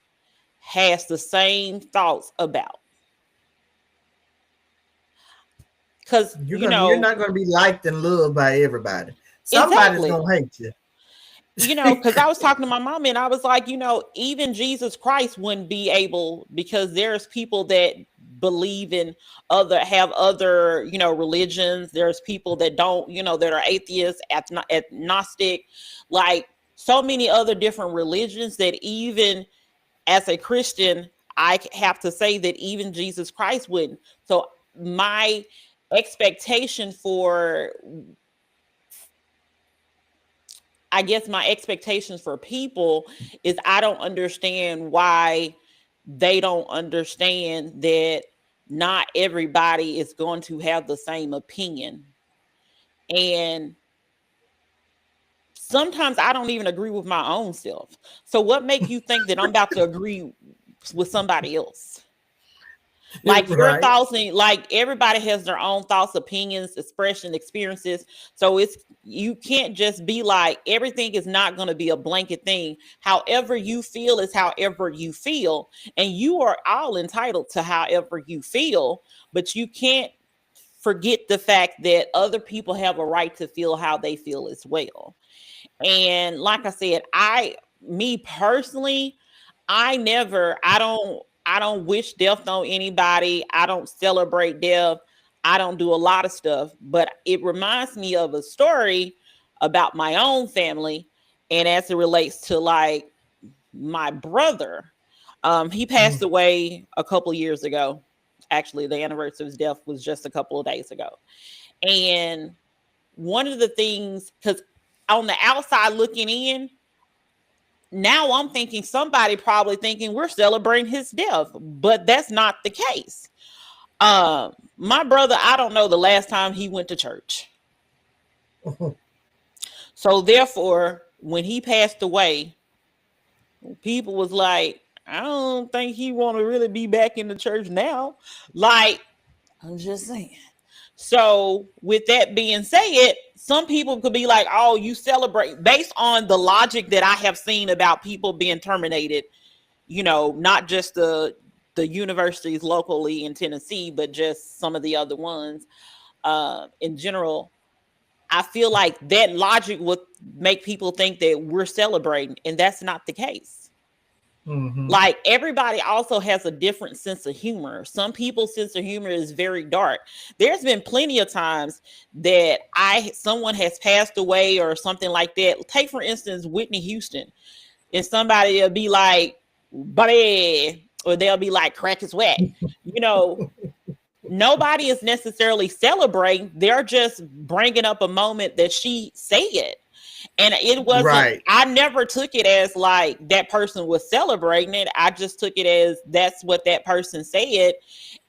has the same thoughts about. Because, You're not gonna be liked and loved by everybody. Somebody's exactly. gonna hate you. Because I was talking to my mom and I was like, even Jesus Christ wouldn't be able, because there's people that believe in have other, religions. There's people that don't, that are atheists, agnostic, like so many other different religions that even as a Christian, I have to say that even Jesus Christ wouldn't. So my expectation for I guess my expectations for people is I don't understand why they don't understand that not everybody is going to have the same opinion. And sometimes I don't even agree with my own self. So what make you think that I'm about to agree with somebody else? Like your Right. thoughts, and like everybody has their own thoughts, opinions, expression, experiences. So you can't just be like everything is not going to be a blanket thing. However you feel is however you feel, and you are all entitled to however you feel. But you can't forget the fact that other people have a right to feel how they feel as well. And like I said, me personally, I don't wish death on anybody. I don't celebrate death. I don't do a lot of stuff, but it reminds me of a story about my own family. And as it relates to like my brother, he passed away a couple years ago. Actually, the anniversary of his death was just a couple of days ago. And one of the things, because on the outside looking in, now I'm thinking somebody probably thinking we're celebrating his death, but that's not the case. My brother, I don't know the last time he went to church. So therefore, when he passed away, people was like, I don't think he want to really be back in the church now. Like, I'm just saying. So with that being said, some people could be like, oh, you celebrate based on the logic that I have seen about people being terminated, not just the universities locally in Tennessee, but just some of the other ones in general. I feel like that logic would make people think that we're celebrating, and that's not the case. Mm-hmm. Like everybody also has a different sense of humor. Some people's sense of humor is very dark. There's been plenty of times that someone has passed away or something like that. Take for instance Whitney Houston, and somebody will be like, buddy, or they'll be like, crack is whack. Nobody is necessarily celebrating. They're just bringing up a moment that she said. And it wasn't, Right. I never took it as like that person was celebrating it. I just took it as that's what that person said.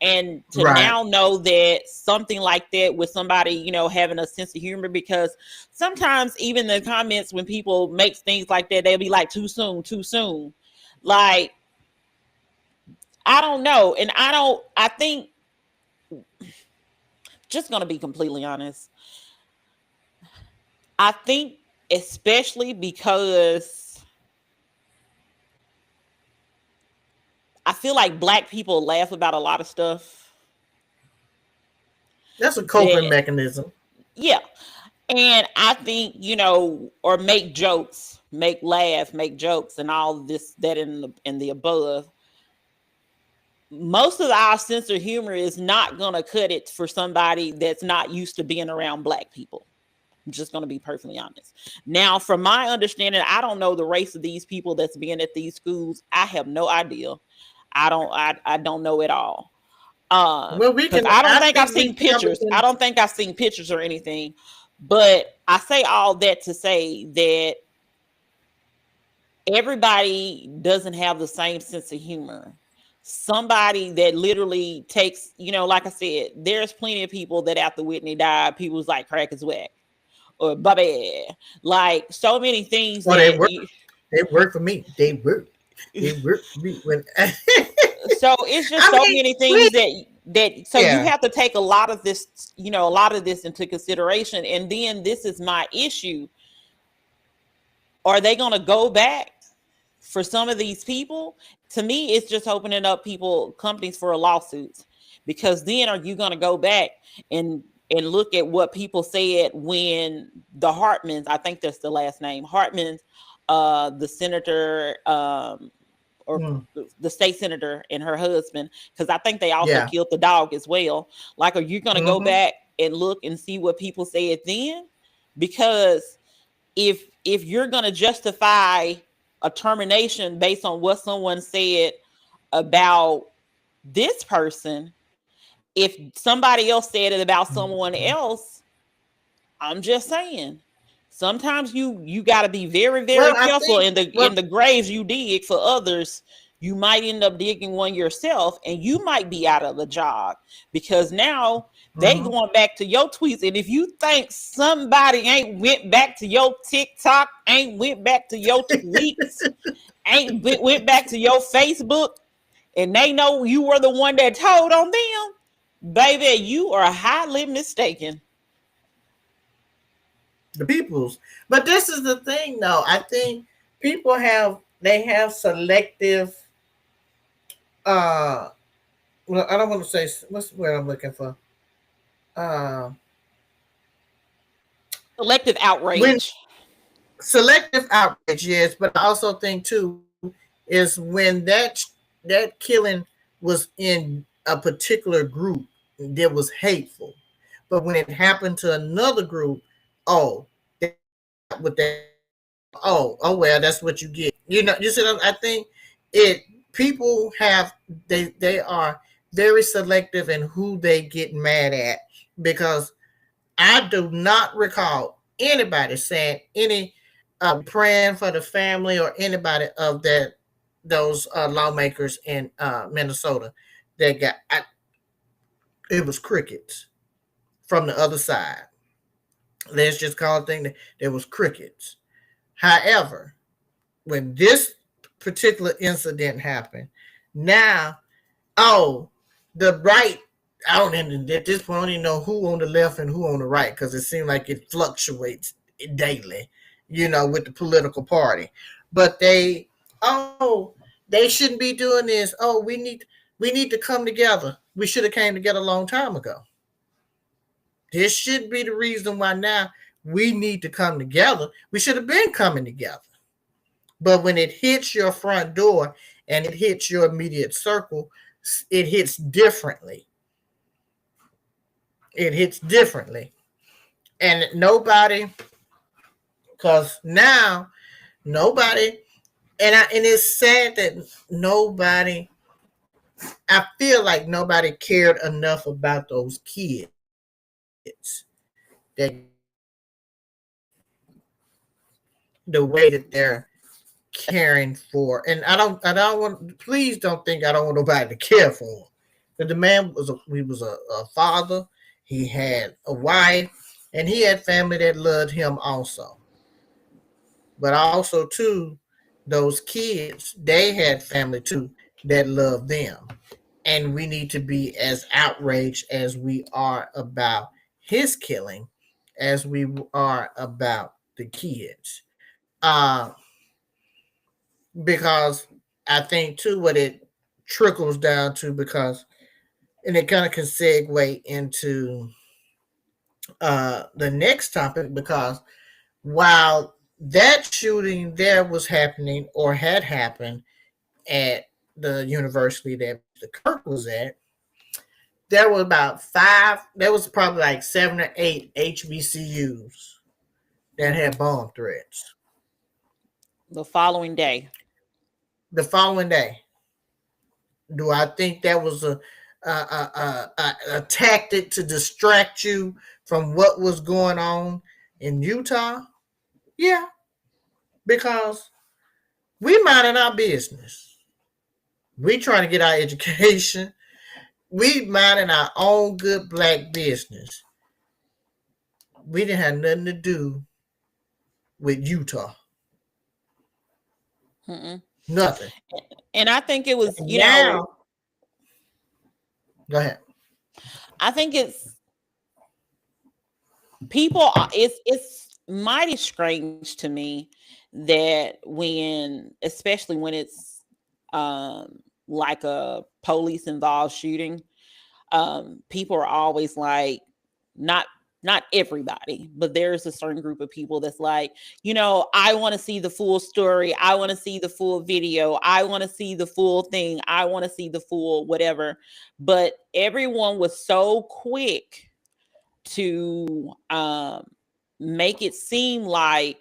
And to now know that something like that with somebody, having a sense of humor, because sometimes even the comments when people make things like that, they'll be like, too soon, too soon. Like, I don't know. And I think, just going to be completely honest, I think especially because I feel like Black people laugh about a lot of stuff. That's a coping mechanism. Yeah. And I think, or make jokes, make laugh, make jokes, and all this, that, and the above. Most of our sense of humor is not going to cut it for somebody that's not used to being around Black people. I'm just going to be perfectly honest. Now, from my understanding, I don't know the race of these people that's being at these schools. I have no idea. I don't know at all. Well, because I don't think I've seen pictures. I don't think I've seen pictures or anything. But I say all that to say that everybody doesn't have the same sense of humor. Somebody that literally takes, like I said, there's plenty of people that after Whitney died, people was like, crack is whack or baby, like so many things. Well, they work for me. They work for me. So it's just many things so you have to take a lot of this into consideration. And then this is my issue. Are they going to go back for some of these people? To me, it's just opening up companies for lawsuits, because then are you going to go back and look at what people said when the Hartmans, I think that's the last name, Hartmans, the senator, or the state senator and her husband, because I think they also killed the dog as well. Like, are you going to go back and look and see what people said then? Because if you're going to justify a termination based on what someone said about this person, if somebody else said it about someone else, I'm just saying, sometimes you got to be very, very careful in the graves you dig for others. You might end up digging one yourself, and you might be out of a job, because now they going back to your tweets. And if you think somebody ain't went back to your TikTok, ain't went back to your tweets, ain't went back to your Facebook, and they know you were the one that told on them, baby, you are highly mistaken. The people's. But this is the thing, though. I think people have selective. Well, I don't want to say what's the word I'm looking for. Selective outrage. Selective outrage, yes, but I also think too is when that killing was in a particular group that was hateful, but when it happened to another group, well, that's what you get. You see, I think people have they are very selective in who they get mad at, because I do not recall anybody saying any praying for the family or anybody of those lawmakers in Minnesota that got. It was crickets from the other side. Let's just call it thing that there was crickets. However, when this particular incident happened, now, the right, at this point, I don't even know who on the left and who on the right, because it seems like it fluctuates daily, with the political party. But they shouldn't be doing this. Oh, we need to come together. We should have came together a long time ago. This should be the reason why now we need to come together. We should have been coming together. But when it hits your front door and it hits your immediate circle, it hits differently. It hits differently. And because now nobody, and it's sad that I feel like nobody cared enough about those kids that the way that they're caring for. And I don't want, please don't think I don't want nobody to care for him. But the man was a father, he had a wife, and he had family that loved him also. But also too, those kids, they had family too. that love them. And we need to be as outraged as we are about his killing as we are about the kids. Uh, because I think too what it trickles down to, because and it kind of can segue into the next topic, because while that shooting there was happening or had happened at the university that Mr. Kirk was at, there were about five, there was probably like 7 or 8 HBCUs that had bomb threats. The following day. The following day, do I think that was a tactic to distract you from what was going on in Utah? Yeah, because we minding our business. We trying to get our education. We minding our own good black business. We didn't have nothing to do with Utah. Mm-mm. Nothing. And I think it was, And now, go ahead. I think it's people. It's mighty strange to me that when, especially when it's like a police involved shooting, people are always like, not everybody, but there's a certain group of people that's like, I want to see the full story. I want to see the full video. I want to see the full thing. I want to see the full whatever. But everyone was so quick to make it seem like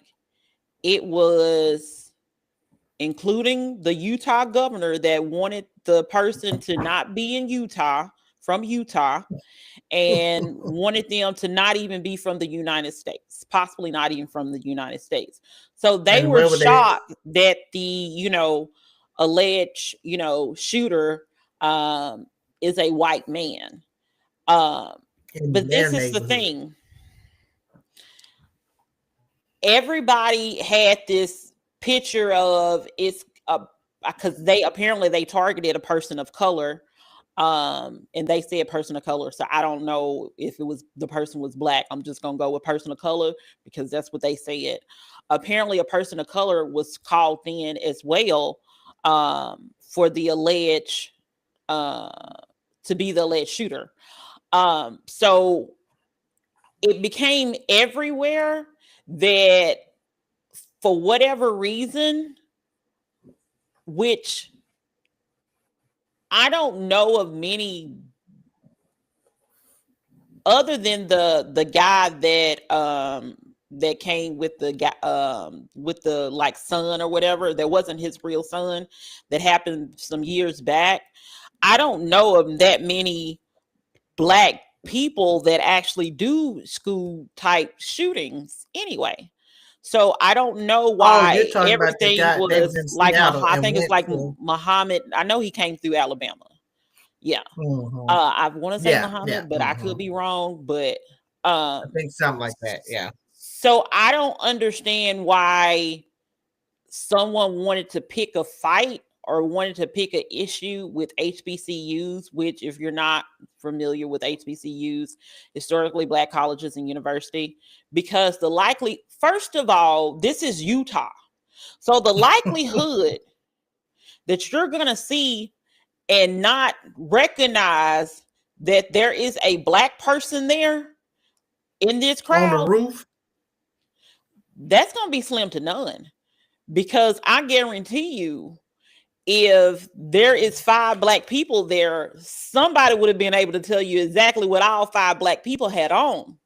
it was, including the Utah governor, that wanted the person to not be in Utah, from Utah, and wanted them to not even be from the United States, possibly not even from the United States. So they were shocked that the, alleged, shooter is a white man. But this is the thing. Everybody had this picture of it's because they targeted a person of color. And they said person of color. So I don't know if it was the person was black. I'm just going to go with person of color because that's what they said. Apparently a person of color was called in as well for the alleged, to be the alleged shooter. So it became everywhere that for whatever reason, which I don't know of many other than the guy that came with the guy with the like son or whatever, that wasn't his real son, that happened some years back. I don't know of that many black people that actually do school type shootings anyway. So I don't know why everything was like, I think it's like Muhammad. I know he came through Alabama. Yeah. Mm-hmm. I want to say Muhammad, but I could be wrong. But I think something like that. Yeah. So I don't understand why someone wanted to pick a fight or wanted to pick an issue with HBCUs, which, if you're not familiar with HBCUs, historically black colleges and university, because first of all, this is Utah. So the likelihood that you're going to see and not recognize that there is a black person there in this crowd on the roof, that's going to be slim to none. Because I guarantee you, if there is 5 black people there, somebody would have been able to tell you exactly what all 5 black people had on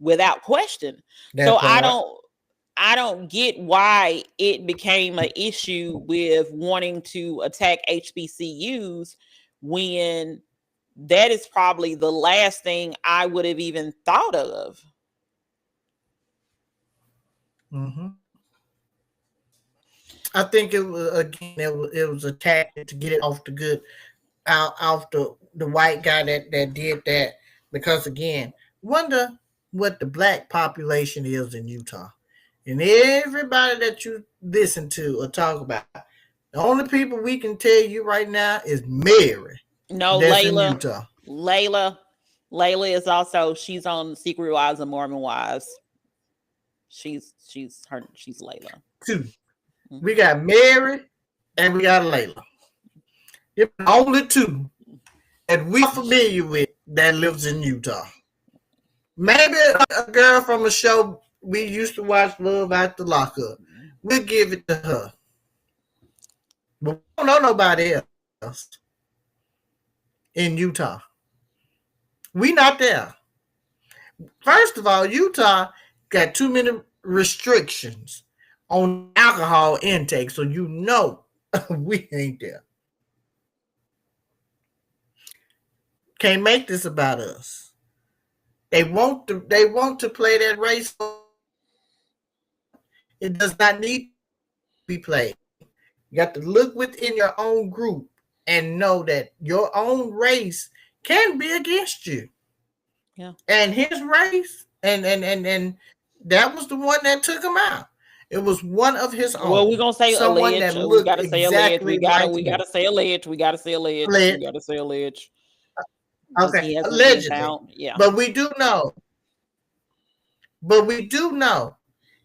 without question. That's so right. I don't get why it became an issue with wanting to attack HBCUs when that is probably the last thing I would have even thought of. Mm-hmm. I think it was, again, it was a tactic to get it off the good, off the white guy that did that. Because again, wonder what the black population is in Utah. And everybody that you listen to or talk about, The only people we can tell you right now is Mary. No, That's in Layla. Utah. Layla. Layla is also, she's on Secret Wives and Mormon Wives. She's Layla. Two. We Mm-hmm. got Mary and we got Layla. They're the only two that we are familiar with that lives in Utah. Maybe a girl from a show we used to watch, Love After Lockup. We'll give it to her. But we don't know nobody else in Utah. We not there. First of all, Utah got too many restrictions on alcohol intake, so you know we ain't there. Can't make this about us. They want to play that race. It does not need to be played. You got to look within your own group and know that your own race can be against you. Yeah. And his race, and that was the one that took him out. It was one of his Well, we're own, gonna say someone alleged. that We looked gotta say alleged. exactly like We him. gotta say alleged. We gotta say alleged. We Alleged, gotta say alleged because okay, he hasn't been allegedly, found. Yeah. but we do know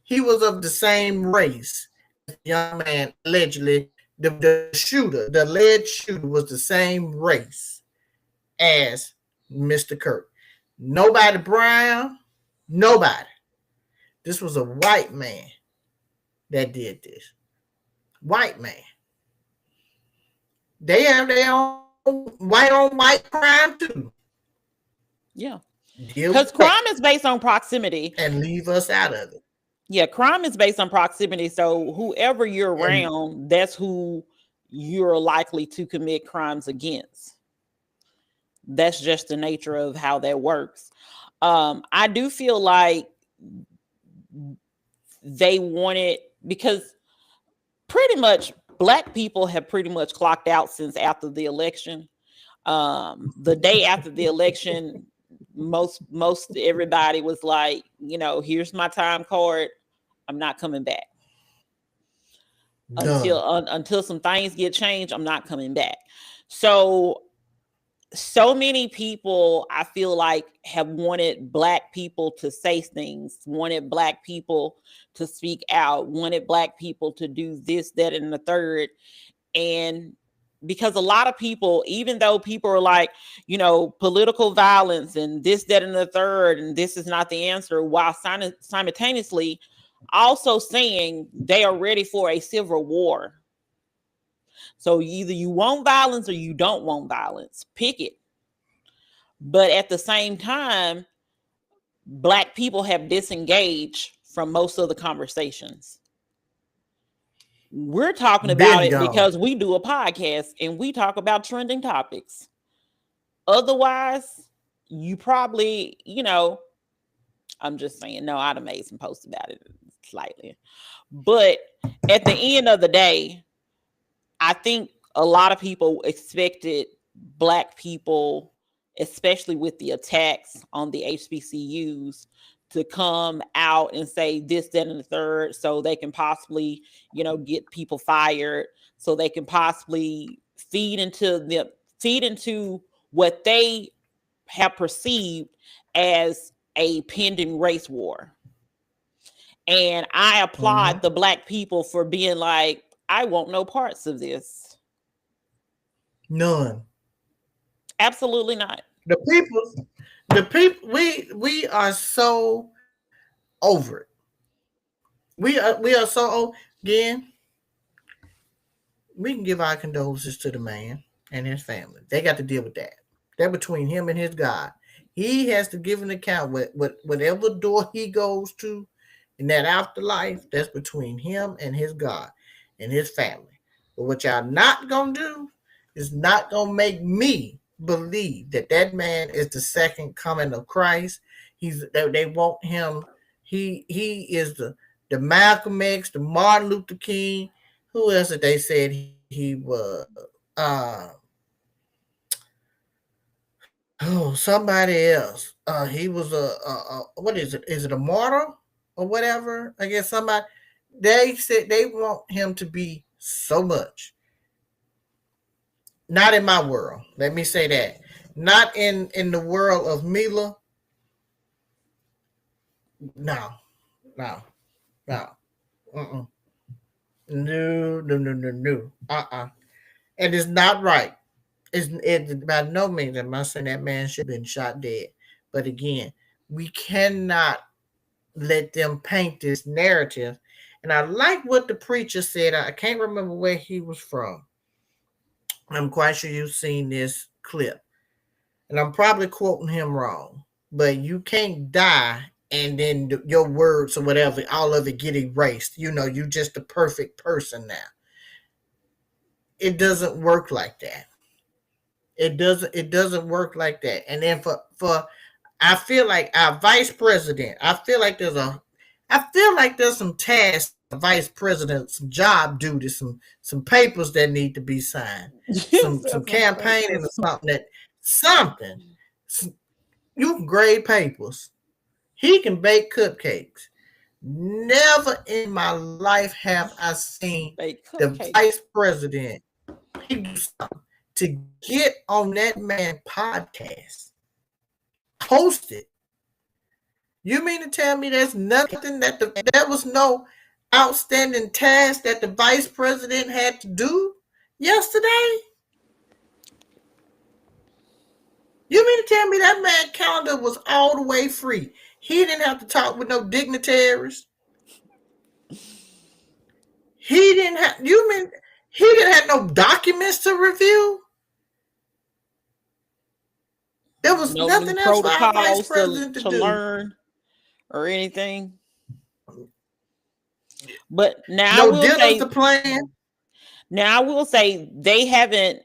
he was of the same race as the young man allegedly. The shooter, the alleged shooter, was the same race as Mr. Kirk. Nobody brown, nobody. This was a white man that did this. White man. They have their own white on white crime too. Yeah. Deal Because with that crime is based on proximity. and leave us out of it. Yeah, crime is based on proximity. So whoever you're And around, that's who you're likely to commit crimes against. That's just the nature of how that works. I do feel like they wanted, because pretty much black people have pretty much clocked out since after the election. The day after the election, most everybody was like, here's my time card. I'm not coming back done. until some things get changed. I'm not coming back. So many people, I feel like, have wanted black people to say things, wanted black people to speak out, wanted black people to do this, that, and the third. And because a lot of people, even though people are like, political violence and this, that, and the third, and this is not the answer, while simultaneously also saying they are ready for a civil war. So either you want violence or you don't want violence. Pick it. But at the same time, black people have disengaged from most of the conversations. We're talking about Been it gone. because we do a podcast and we talk about trending topics. Otherwise, you probably, I'm just saying, no, I'd have made some posts about it slightly. But at the end of the day, I think a lot of people expected black people, especially with the attacks on the HBCUs, to come out and say this, that, and the third, so they can possibly, get people fired, so they can possibly feed into what they have perceived as a pending race war. And I applaud the black people for being like, I want no parts of this. None. Absolutely not. The people, we are so over it. We are so old. Again, we can give our condolences to the man and his family. They got to deal with that. They're between him and his God. He has to give an account with whatever door he goes to in that afterlife. That's between him and his God and his family. But what y'all not gonna do is not gonna make me believe that man is the second coming of Christ. They want him. He is the Malcolm X, the Martin Luther King. Who else did they said he was? Somebody else. He was a what is it? Is it a martyr or whatever? I guess somebody. They said they want him to be so much. Not in my world. Let me say that. Not in the world of Mila. No, no, no. Uh-uh. No, no, no, no, no. And it's not right. It by no means am I saying that man should have been shot dead. But again, we cannot let them paint this narrative. And I like what the preacher said. I can't remember where he was from. I'm quite sure you've seen this clip. And I'm probably quoting him wrong. But you can't die and then your words or whatever, all of it get erased. You know, you just a perfect person now. It doesn't work like that. It doesn't work like that. And then for I feel like our vice president, I feel like there's some tasks the vice president, some job duties, some papers that need to be signed, some campaigning or something. You can grade papers. He can bake cupcakes. Never in my life have I seen the vice president he do something to get on that man podcast, host it. You mean to tell me there's nothing there was no outstanding task that the vice president had to do yesterday? You mean to tell me that man calendar was all the way free? He didn't have to talk with no dignitaries. He didn't have no documents to review? There was no nothing else for our vice president to do. Learn or anything. But now no dinners to plan. Now I will say they haven't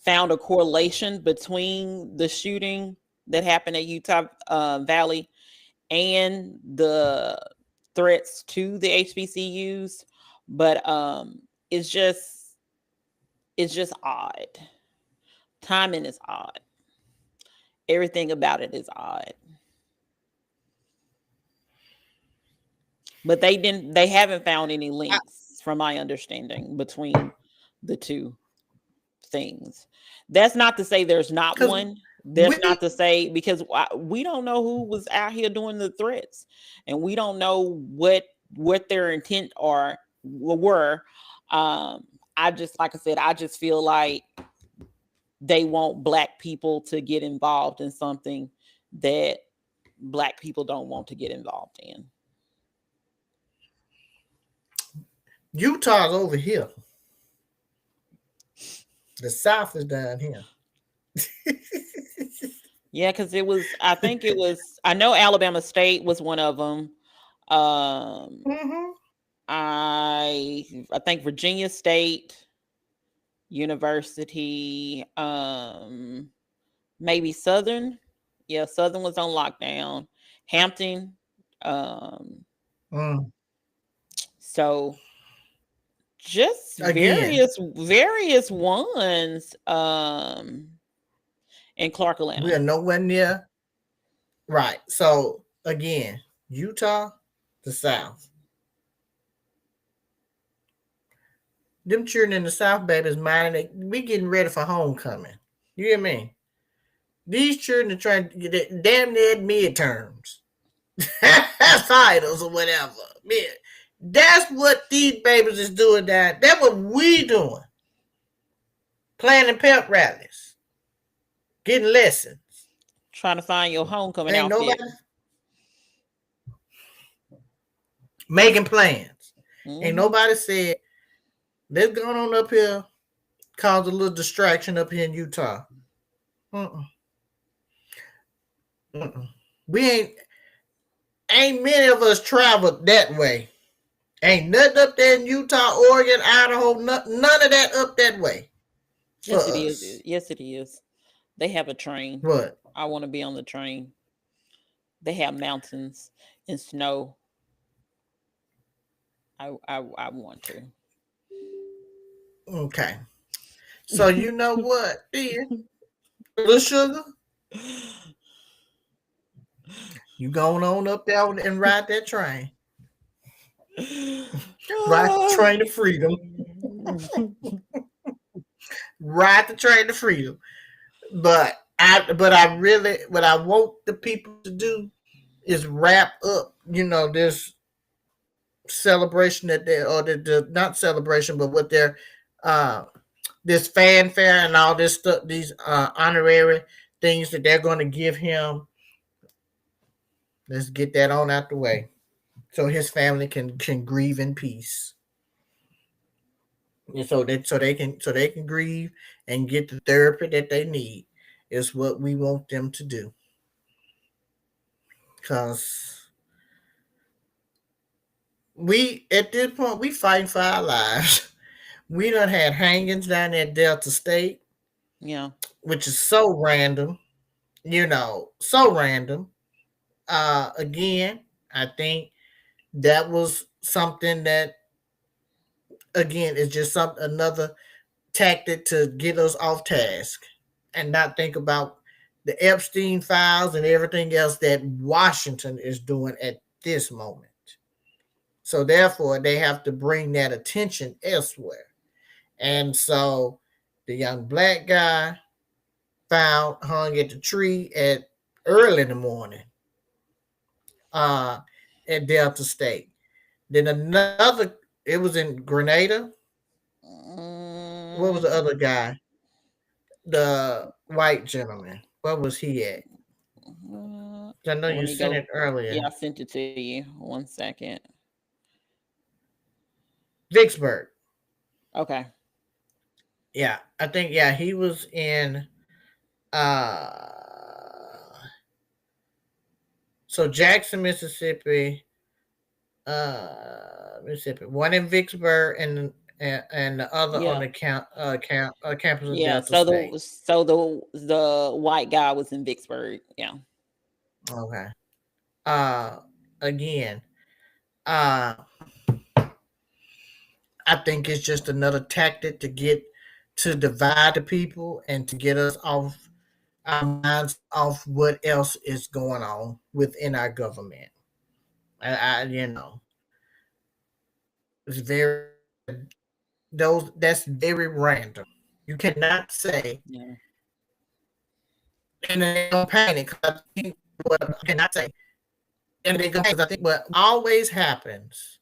found a correlation between the shooting that happened at Utah Valley and the threats to the HBCUs, but it's just odd. Timing is odd. Everything about it is odd. But they haven't found any links, from my understanding, between the two things. That's not to say there's not one. That's not to say, because we don't know who was out here doing the threats, and we don't know what their intent were. I just feel like they want Black people to get involved in something that Black people don't want to get involved in. Utah's over here. The South is down here. Yeah, because I know Alabama State was one of them. I think Virginia State University, maybe Southern. Yeah, Southern was on lockdown. Hampton. So just various ones in Clark, Atlanta. We are nowhere near. Right. So again, Utah, the South. Them children in the South, baby, is minding. We getting ready for homecoming. You hear me? These children are trying to get damn near midterms, finals or whatever. Man, that's what these babies is doing now. That's what we doing. Planning pep rallies, getting lessons, trying to find your homecoming outfit, making plans. Ain't nobody said, let's go on up here, cause a little distraction up here in Utah. We ain't many of us traveled that way. Ain't nothing up there in Utah, Oregon, Idaho, none of that up that way. Yes, it is. Yes, it is. They have a train. What? I want to be on the train. They have mountains and snow. I want to. Okay. So you know what, dear? Little sugar? You going on up there and ride that train. Ride the Ah. train to freedom. Ride the train to freedom. But I really what I want the people to do is wrap up, this celebration that they or the not celebration, but what they're uh this fanfare and all this stuff, these honorary things that they're going to give him. Let's get that on out the way, so his family can grieve in peace. And so they can grieve and get the therapy that they need is what we want them to do. Cause we at this point we fighting for our lives. We done had hangings down at Delta State, Yeah. which is so random, so random. Again, I think that was something that again is just another tactic to get us off task and not think about the Epstein files and everything else that Washington is doing at this moment. So therefore, they have to bring that attention elsewhere. And so the young black guy found hung at the tree at early in the morning uh, at Delta State. Then another, it was in Grenada. What was the Mm, other guy? The white gentleman. What was he at? I know let you me sent go. it Yeah, I earlier. sent it to you. 1 second. Vicksburg. Okay. Yeah, I think he was in uh so Jackson, Mississippi, one in Vicksburg and the other on Yeah. the campus of Yeah. Delta So State. the white guy was in Vicksburg. Yeah. Okay. Uh Again, uh I think it's just another tactic to divide the people and to get us off our minds off what else is going on within our government. It's that's very random. You cannot say, Yeah. and they don't panic. 'Cause I think what I cannot say, and they go because I think what always happens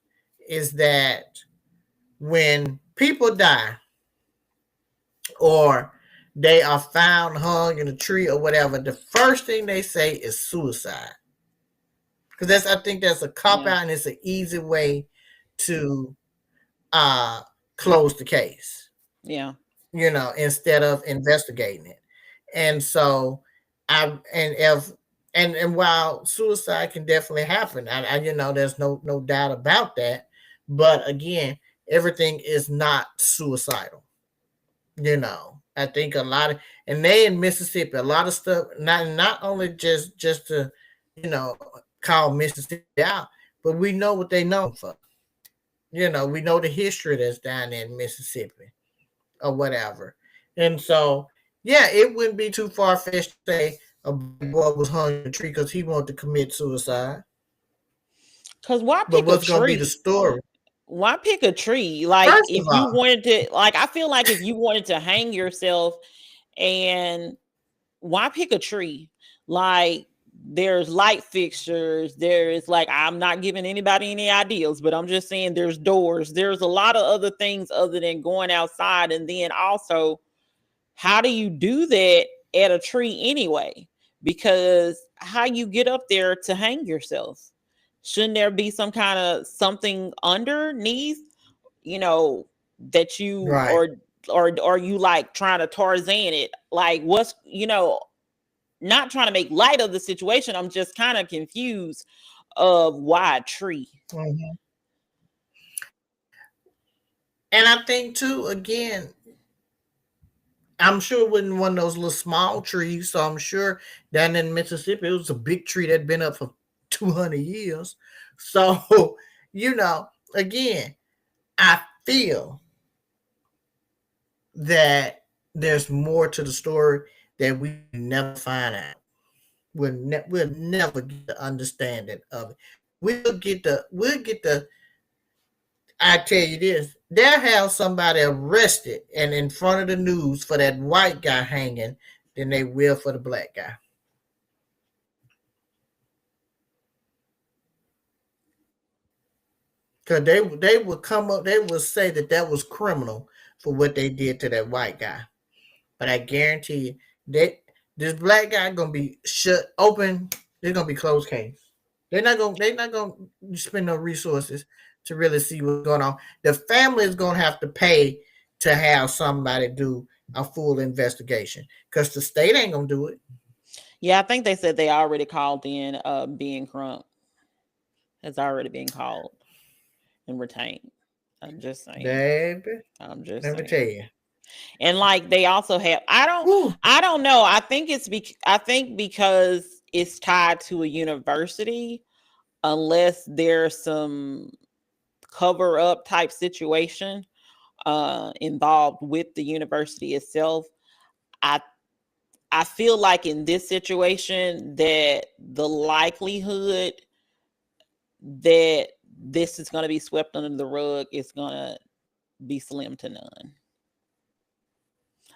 is that when people die or they are found hung in a tree or whatever, the first thing they say is suicide. Because I think that's a cop Yeah. out and it's an easy way to uh close the case, Yeah. instead of investigating it. And so I and if and while suicide can definitely happen, there's no doubt about that. But again, everything is not suicidal. I think a lot of, and they in Mississippi, a lot of stuff, not only just to, you know, call Mississippi out, but we know what they known for. We know the history that's down there in Mississippi or whatever. And so, yeah, it wouldn't be too far fetched to say a black boy was hung in a tree because he wanted to commit suicide. Cause why But pick a what's gonna be the tree? story? Why pick a tree? Like First if of you all, wanted to, like I feel like if you wanted to hang yourself, and why pick a tree? Like there's light fixtures, there's like I'm not giving anybody any ideas, but I'm just saying there's doors, there's a lot of other things other than going outside. And then also, how do you do that at a tree anyway? Because how you get up there to hang yourself? Shouldn't there be some kind of something underneath, you know, that you right. or you like trying to Tarzan it? Like what's, not trying to make light of the situation. I'm just kind of confused of why a tree. Mhm. And I think too, again, I'm sure it wasn't one of those little small trees. So I'm sure down in Mississippi, it was a big tree that had been up for 200 years. So, again, I feel that there's more to the story that we never find out. we'll never get the understanding of it. We'll get the. I tell you this, they'll have somebody arrested and in front of the news for that white guy hanging than they will for the black guy. Because they would come up, they would say that was criminal for what they did to that white guy. But I guarantee you, that this black guy gonna be shut open. They're gonna be closed case. They're not gonna spend no resources to really see what's going on. The family is gonna have to pay to have somebody do a full investigation because the state ain't gonna do it. Yeah, I think they said they already called in being Crump has already been called and retained. I'm just saying. Baby, I'm just let me tell saying. you. And like they also have Whew. I don't know. I think because it's tied to a university, unless there's some cover up type situation involved with the university itself. I I feel like in this situation that the likelihood that this is going to be swept under the rug is going to be slim to none.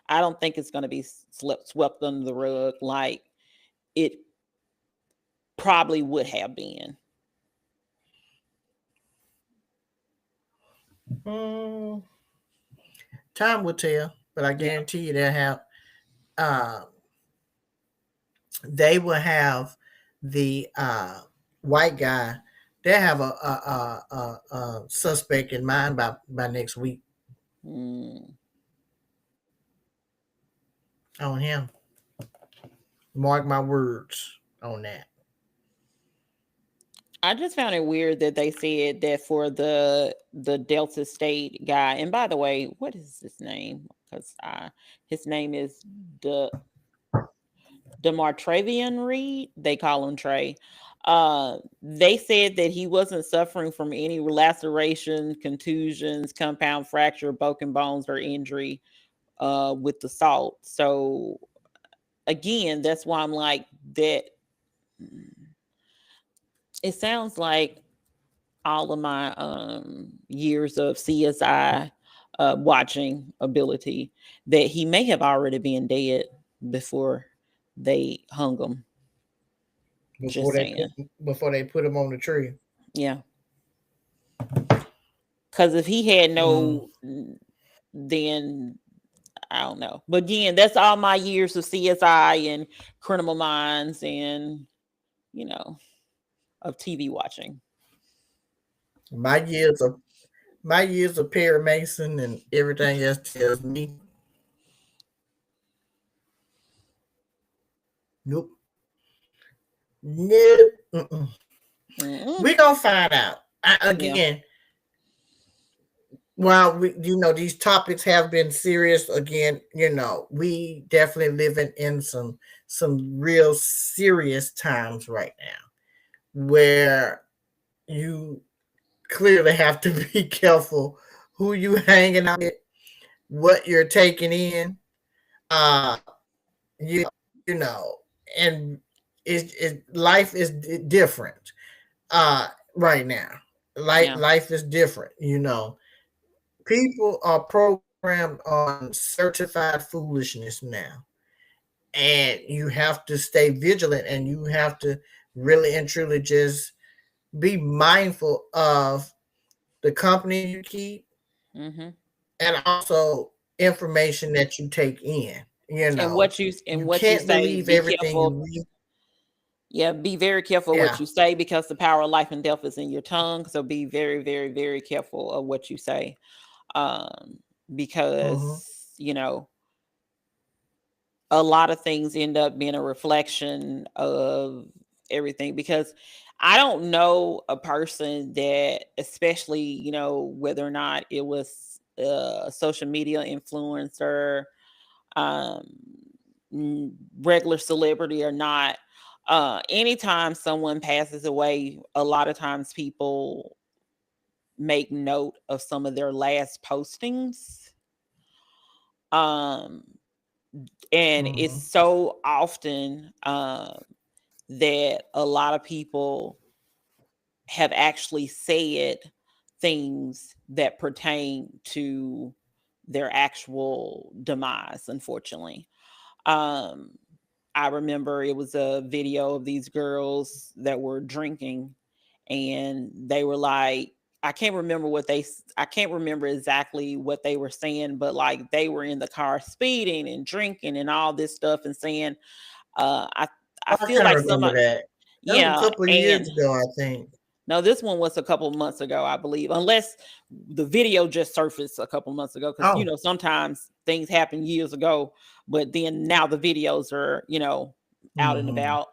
I don't think it's going to be swept under the rug like it probably would have been. Mm, time will tell, but I Yeah. guarantee you uh, they will have the white guy. They have a suspect in mind by next week Mm. on him. Mark my words on that. I just found it weird that they said that for the Delta State guy. And by the way, what is his name? Because his name is DeMartravian Reed. They call him Trey. They said that he wasn't suffering from any laceration, contusions, compound fracture, broken bones, or injury with the salt. So again, that's why I'm like that. It sounds like all of my years of CSI watching ability that he may have already been dead before they hung him. before Just they put saying. before they put him on the tree. Yeah. Because if he had Mm. no, then I don't know. But again, that's all my years of CSI and Criminal Minds and, you know, of TV watching. My years of my years of Perry Mason and everything else tells me, nope, nope. Mm-mm. Mm-mm. We gonna find out. Yeah. Again, while these topics have been serious, again, we definitely living in some real serious times right now, where you clearly have to be careful who you hanging out with, what you're taking in. Uh, you you know, and life is different. Right now, Yeah. life is different. People are programmed on certified foolishness now, and you have to stay vigilant, and you have to really and truly just be mindful of the company you keep Mm-hmm. and also information that you take in. And You what you can't say, believe be everything you careful. read. Yeah, be very careful what Yeah. you say because the power of life and death is in your tongue. So be very, very, very careful of what you say. Um, Hmm. because, a lot of things end up being a reflection of everything. Because I don't know a person that, especially, whether or not it was a social media influencer, um, regular celebrity or not. Anytime someone passes away, a lot of times people make note of some of their last postings. Um, and it's Hmm. so often that a lot of people have actually said things that pertain to their actual demise, unfortunately. I remember it was a video of these girls that were drinking, and they were like, I can't remember exactly what they were saying, but like they were in the car speeding and drinking and all this stuff and saying, I I feel kind of like remember somebody, that. That was a yeah, couple of and years ago, I think. no, this one was a couple of months ago, I believe, unless the video just surfaced a couple of months ago. Because, Oh, sometimes things happen years ago, but then now the videos are, out and mm-hmm. about.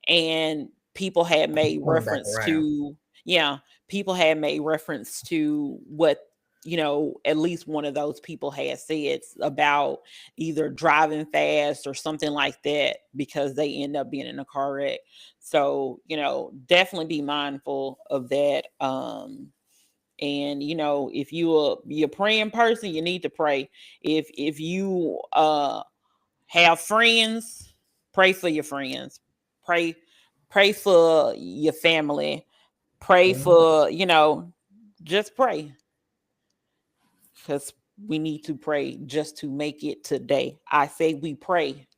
And people had made Coming back reference around. to, people had made reference to what, at least one of those people had said about either driving fast or something like that because they end up being in a car wreck. So, definitely be mindful of that. And if you're a praying person, you need to pray. If you have friends, pray for your friends. Pray for your family. Pray Mm-hmm. for, just pray. Because we need to pray just to make it today. I say we pray.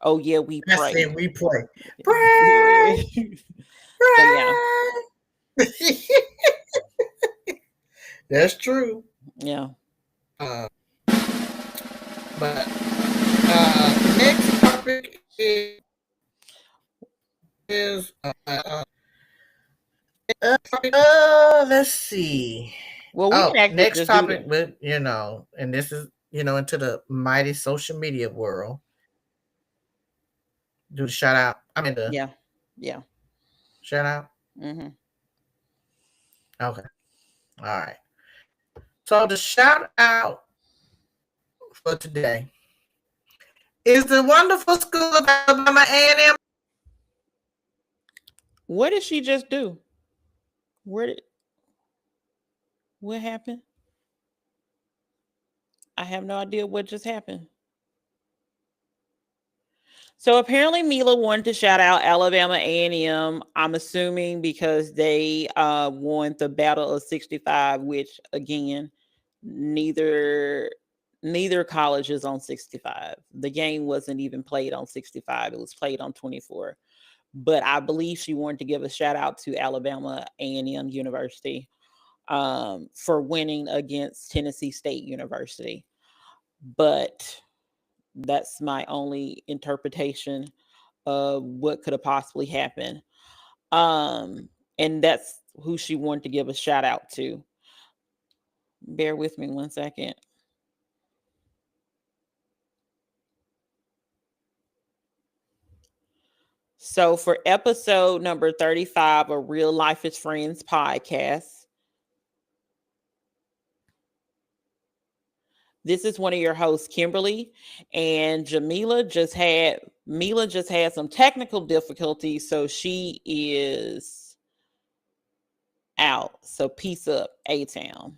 Oh yeah, we I pray. said we pray. Pray! So yeah. Pray! That's true. Yeah. Uh, but next topic is let's see. Well, we can Oh, actually next just do topic, that. but and this is into the mighty social media world. Do the shout out. I mean the Yeah. Yeah. shout out. Mm-hmm. Okay. All right. So the shout out for today is the wonderful school of Alabama A&M. What did she just do? What happened? I have no idea what just happened. So apparently Mila wanted to shout out Alabama A&M. I'm assuming because they won the Battle of 65, which again, neither college is on 65. The game wasn't even played on 65. It was played on 24. But I believe she wanted to give a shout out to Alabama A&M University for winning against Tennessee State University. But that's my only interpretation of what could have possibly happened. And that's who she wanted to give a shout out to. Bear with me 1 second. So for episode number 35 of Real Life is Friends podcast, this is one of your hosts, Kimberly, and Mila just had some technical difficulties, so she is out. So peace up, A-Town.